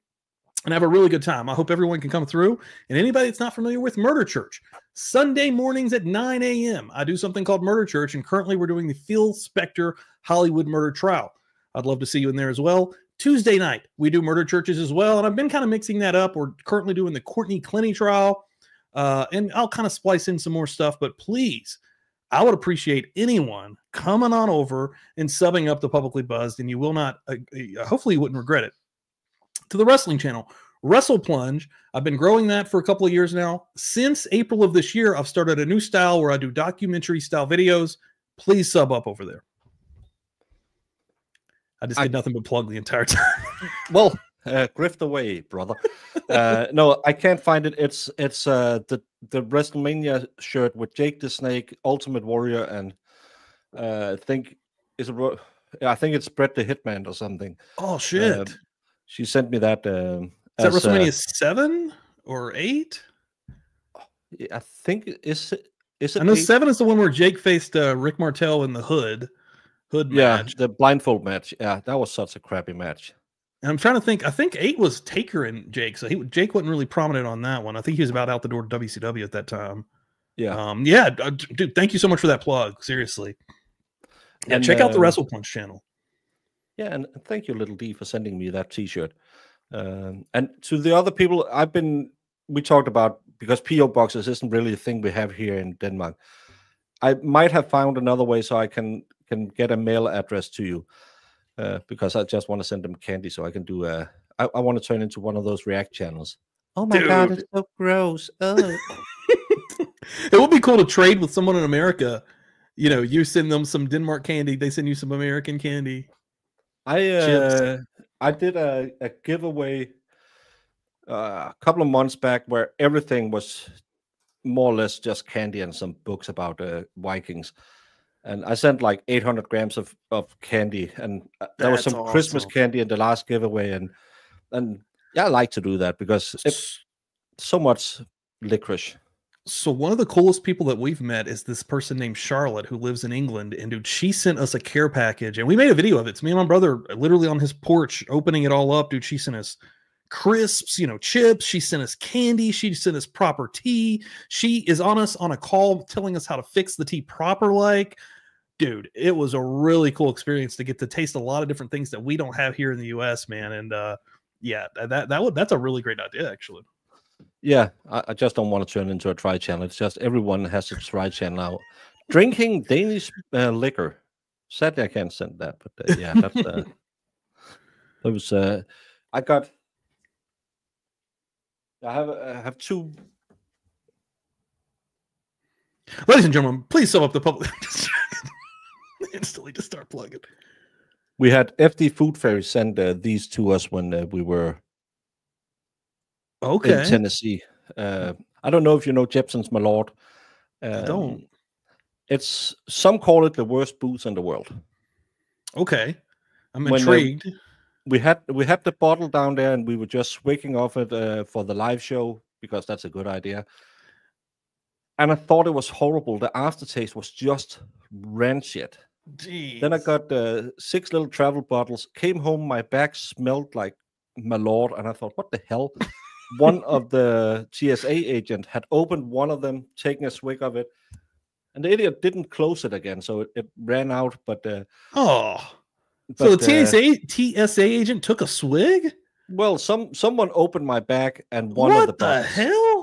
and have a really good time. I hope everyone can come through. And anybody that's not familiar with Murder Church, Sunday mornings at 9 a.m. I do something called Murder Church, and currently we're doing the Phil Spector Hollywood murder trial. I'd love to see you in there as well. Tuesday night, we do murder churches as well, and I've been kind of mixing that up. We're currently doing the Courtney Clenny trial, and I'll kind of splice in some more stuff, but please, I would appreciate anyone coming on over and subbing up the Publicly Buzzed, and you will not, hopefully you wouldn't regret it. To the wrestling channel, Wrestle Plunge. I've been growing that for a couple of years now. Since April of this year, I've started a new style where I do documentary style videos. Please sub up over there. I just did nothing but plug the entire time. Well, grift away, brother. No, I can't find it. It's the WrestleMania shirt with Jake the Snake, Ultimate Warrior, and I think it's Bret the Hitman or something. Oh shit! She sent me that. Is that WrestleMania 7 or 8? I think is it. I know 7 is the one where Jake faced Rick Martel in the hood match. The blindfold match. Yeah, that was such a crappy match. And I'm trying to think. I think 8 was Taker and Jake, so Jake wasn't really prominent on that one. I think he was about out the door to WCW at that time. Yeah. Dude, thank you so much for that plug. Seriously. Yeah, and check out the Wrestle Punch channel. Yeah, and thank you, Little D, for sending me that T-shirt. And to the other people, we talked about, because P.O. boxes isn't really a thing we have here in Denmark. I might have found another way so I can get a mail address to you, because I just want to send them candy so I can do I want to turn into one of those React channels. Oh my God, it's so gross. Oh. It would be cool to trade with someone in America. You know, you send them some Denmark candy, they send you some American candy. I did a giveaway a couple of months back where everything was more or less just candy and some books about Vikings. And I sent like 800 grams of candy, and there was some awesome Christmas candy in the last giveaway. And yeah, I like to do that because it's so much licorice. So one of the coolest people that we've met is this person named Charlotte who lives in England. And dude, she sent us a care package and we made a video of it. It's me and my brother literally on his porch opening it all up. Dude, she sent us crisps, chips. She sent us candy. She sent us proper tea. She is on us on a call telling us how to fix the tea proper. Dude, it was a really cool experience to get to taste a lot of different things that we don't have here in the US, man. And yeah, that's a really great idea, actually. Yeah, I just don't want to turn into a try channel. It's just everyone has a try channel now. Drinking Danish liquor. Sadly, I can't send that, but yeah, that's that was. I have two. Ladies and gentlemen, please sum up the public. Instantly just start plugging. We had FD Food Fairy send these to us when we were in Tennessee. I don't know if you know Jepson's Malort. I don't. It's some call it the worst booze in the world. Okay, I'm intrigued. We had the bottle down there, and we were just swigging off it for the live show because that's a good idea. And I thought it was horrible. The aftertaste was just rancid. Jeez. Then I got 6 little travel bottles. Came home, my bag smelled like Malort, and I thought, what the hell? One of the TSA agent had opened one of them, taken a swig of it, and the idiot didn't close it again, so it ran out. But so the TSA agent took a swig? Well, someone opened my bag and one of the bottles. What the hell?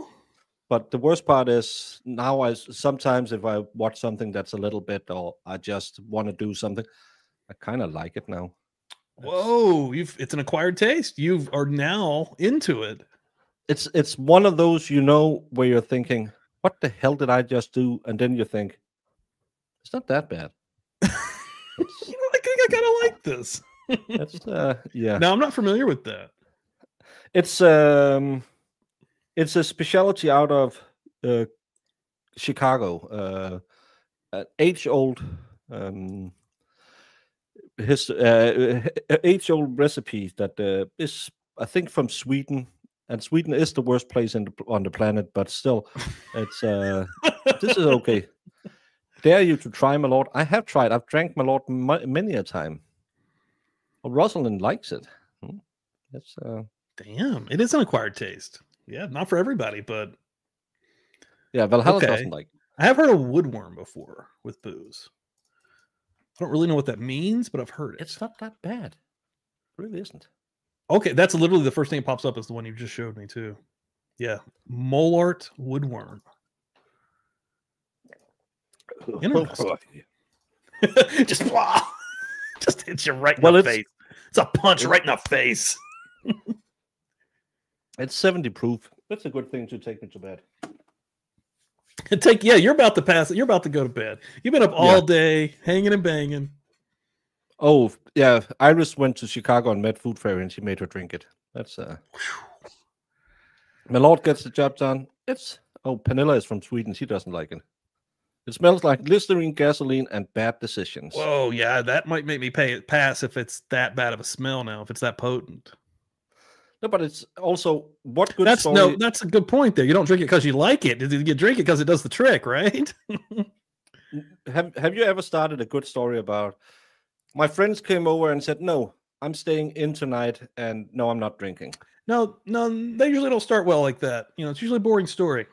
But the worst part is now sometimes if I watch something that's a little bit, or I just want to do something, I kind of like it now. Whoa, it's an acquired taste. You are now into it. It's one of those, where you're thinking, what the hell did I just do? And then you think, it's not that bad. I think I kind of like this. Yeah. No, I'm not familiar with that. It's a specialty out of Chicago. An age-old age-old recipe that is, I think, from Sweden. And Sweden is the worst place on the planet, but still, it's this is okay. Dare you to try Malort? I have tried. I've drank Malort many a time. Well, Rosalind likes it. It's damn. It is an acquired taste. Yeah, not for everybody, but yeah, Valhalla doesn't like. I have heard of woodworm before with booze. I don't really know what that means, but I've heard it. It's not that bad. It really isn't. Okay, that's literally the first thing that pops up is the one you just showed me too. Yeah, Molart woodworm. Interesting. just hits you right in the face. It's a punch right in the face. It's 70 proof. That's a good thing to take me to bed. You're about to pass it. You're about to go to bed. You've been up all day, hanging and banging. Oh, yeah. Iris went to Chicago and met Food Fairy, and she made her drink it. That's Malort gets the job done. Pernilla is from Sweden. She doesn't like it. It smells like glycerine, gasoline, and bad decisions. Whoa, yeah, that might make me pass if it's that bad of a smell now, if it's that potent. No, but it's also what good that's a good point there. You don't drink it because you like it. You drink it because it does the trick, right? Have you ever started a good story about my friends came over and said, no, I'm staying in tonight, and no, I'm not drinking. No, they usually don't start well like that. It's usually a boring story.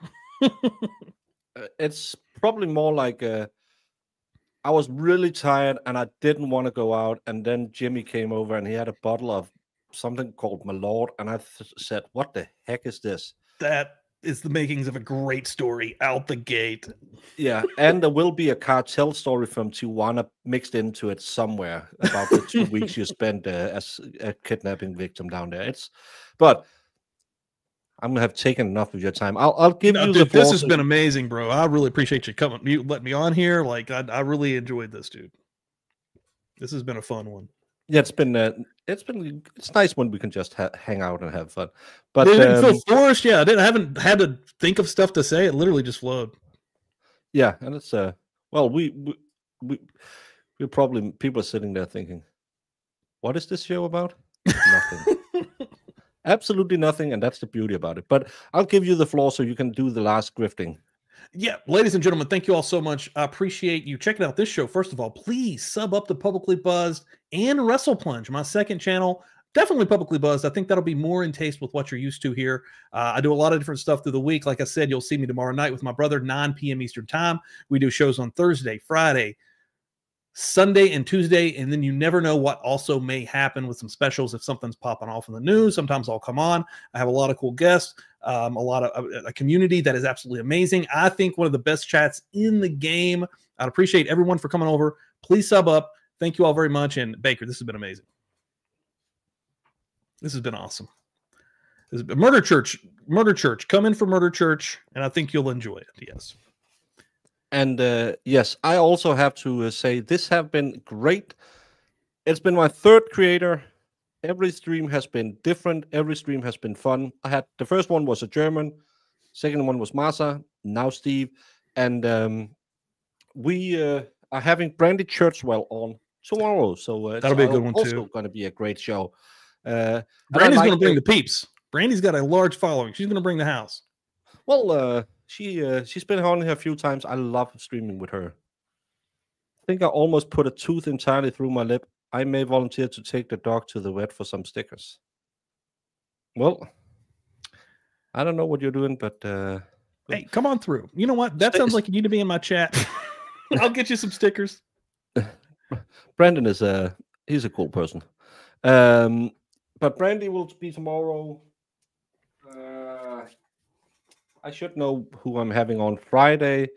It's probably more like I was really tired and I didn't want to go out, and then Jimmy came over and he had a bottle of something called Malort, and I said, what the heck is this? That is the makings of a great story out the gate. Yeah, and there will be a cartel story from Tijuana mixed into it somewhere about the 2 weeks you spent as a kidnapping victim down there. But I'm gonna have taken enough of your time. I'll give you the floor. This has been amazing, bro. I really appreciate you coming. You let me on here. Like I really enjoyed this, dude. This has been a fun one. Yeah, it's nice when we can just hang out and have fun. But it didn't feel forced. Yeah, I haven't had to think of stuff to say. It literally just flowed. Yeah, and it's we're probably, people are sitting there thinking, what is this show about? Nothing. Absolutely nothing, and that's the beauty about it. But I'll give you the floor so you can do the last grifting. Yeah, ladies and gentlemen, thank you all so much. I appreciate you checking out this show. First of all, please sub up to Publicly Buzzed and Wrestle Plunge, my second channel. Definitely Publicly Buzzed. I think that'll be more in taste with what you're used to here. I do a lot of different stuff through the week. Like I said, you'll see me tomorrow night with my brother, 9 p.m. Eastern Time. We do shows on Thursday, Friday, Sunday, and Tuesday, and then you never know what also may happen with some specials if something's popping off in the news. Sometimes I'll come on. I have a lot of cool guests, a lot of a community that is absolutely amazing. I think one of the best chats in the game. I'd appreciate everyone for coming over. Please sub up. Thank you all very much. And Baker, this has been amazing. This has been awesome. This has been Murder Church. Come in for Murder Church, and I think you'll enjoy it. Yes. And yes, I also have to say this have been great. It's been my third creator. Every stream has been different. Every stream has been fun. I had the first one was a German, second one was Masa, now Steve, and we are having Brandy Churchwell on tomorrow. So that'll be a good one also too. Also going to be a great show. Brandy's going to bring the peeps. Brandy's got a large following. She's going to bring the house. Well, she's been on here a few times. I love streaming with her. I think I almost put a tooth entirely through my lip. I may volunteer to take the dog to the vet for some stickers. Well, I don't know what you're doing, but hey, come on through. You know what? That sounds like you need to be in my chat. I'll get you some stickers. Brandon is he's a cool person. But Brandy will be tomorrow. I should know who I'm having on Friday.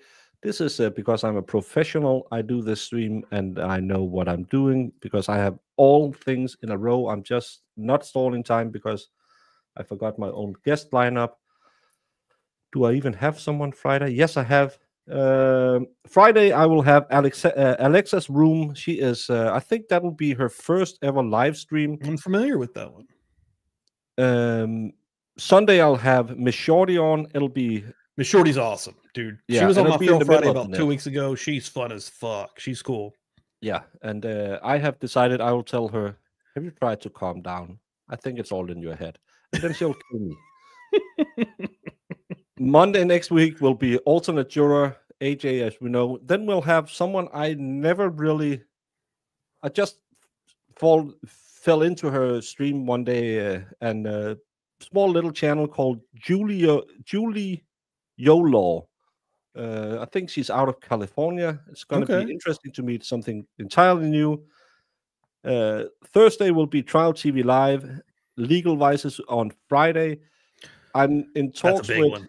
This is because I'm a professional. I do this stream and I know what I'm doing because I have all things in a row. I'm just not stalling time because I forgot my own guest lineup. Do I even have someone Friday? Yes, I have. Friday, I will have Alexa's Room. She is, I think that will be her first ever live stream. I'm familiar with that one. Sunday, I'll have Miss Shorty on. It'll be... Miss Shorty's awesome, dude. Yeah, she was on my Feel Friday about 2 weeks ago. She's fun as fuck. She's cool. Yeah, and I have decided I will tell her, have you tried to calm down? I think it's all in your head. And then she'll kill me. Monday next week will be alternate juror, AJ, as we know. Then we'll have someone I never really... I just fell into her stream one day and a small little channel called Julie Yolo. I think she's out of California. It's going to be interesting to meet something entirely new. Thursday will be Trial TV Live, Legal Vices on Friday. I'm in talks with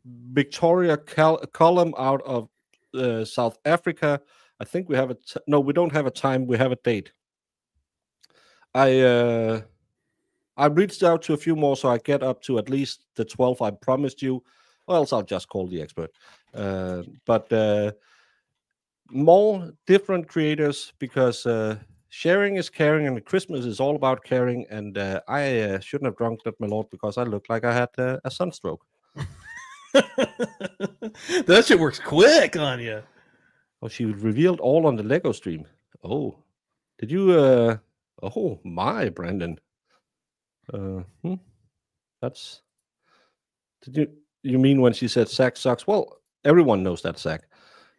Victoria Cullum out of South Africa. I think we have no, we don't have a time. We have a date. I reached out to a few more, so I get up to at least the 12 I promised you. Or else I'll just call the expert. But more different creators because sharing is caring, and Christmas is all about caring. And I shouldn't have drunk that, my lord, because I looked like I had a sunstroke. That shit works quick on you. Oh, she revealed all on the Lego stream. Oh, did you? Oh my, Brandon. That's. Did you mean when she said Zach sucks? Well, everyone knows that, Zach.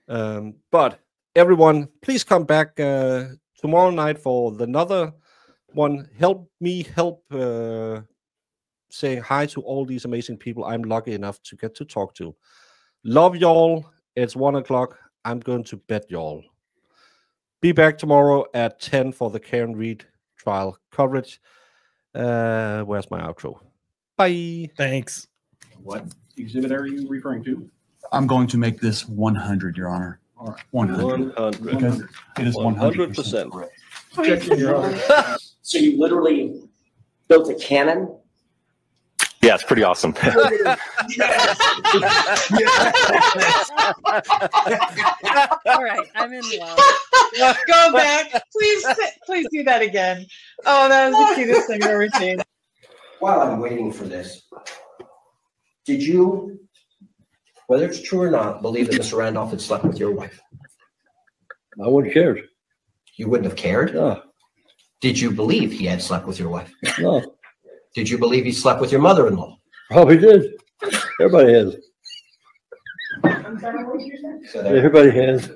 But everyone, please come back tomorrow night for another one. Help me help saying hi to all these amazing people I'm lucky enough to get to talk to. Love y'all. It's 1 o'clock. I'm going to bed y'all. Be back tomorrow at 10 for the Karen Reed trial coverage. Where's my outro? Bye. Thanks. What exhibit are you referring to? I'm going to make this 100, Your Honor. All right. 100. 100. Because it is 100% 100%. correct. Objection, Your Honor. So you literally built a cannon? Yeah, it's pretty awesome. All right, I'm in love. Go back. Please do that again. Oh, that was the cutest thing I've ever seen. While I'm waiting for this, did you, whether it's true or not, believe that Mr. Randolph had slept with your wife? I wouldn't care. You wouldn't have cared? No. Did you believe he had slept with your wife? No. Did you believe he slept with your mother-in-law? Probably did. Everybody has. So there. Everybody has.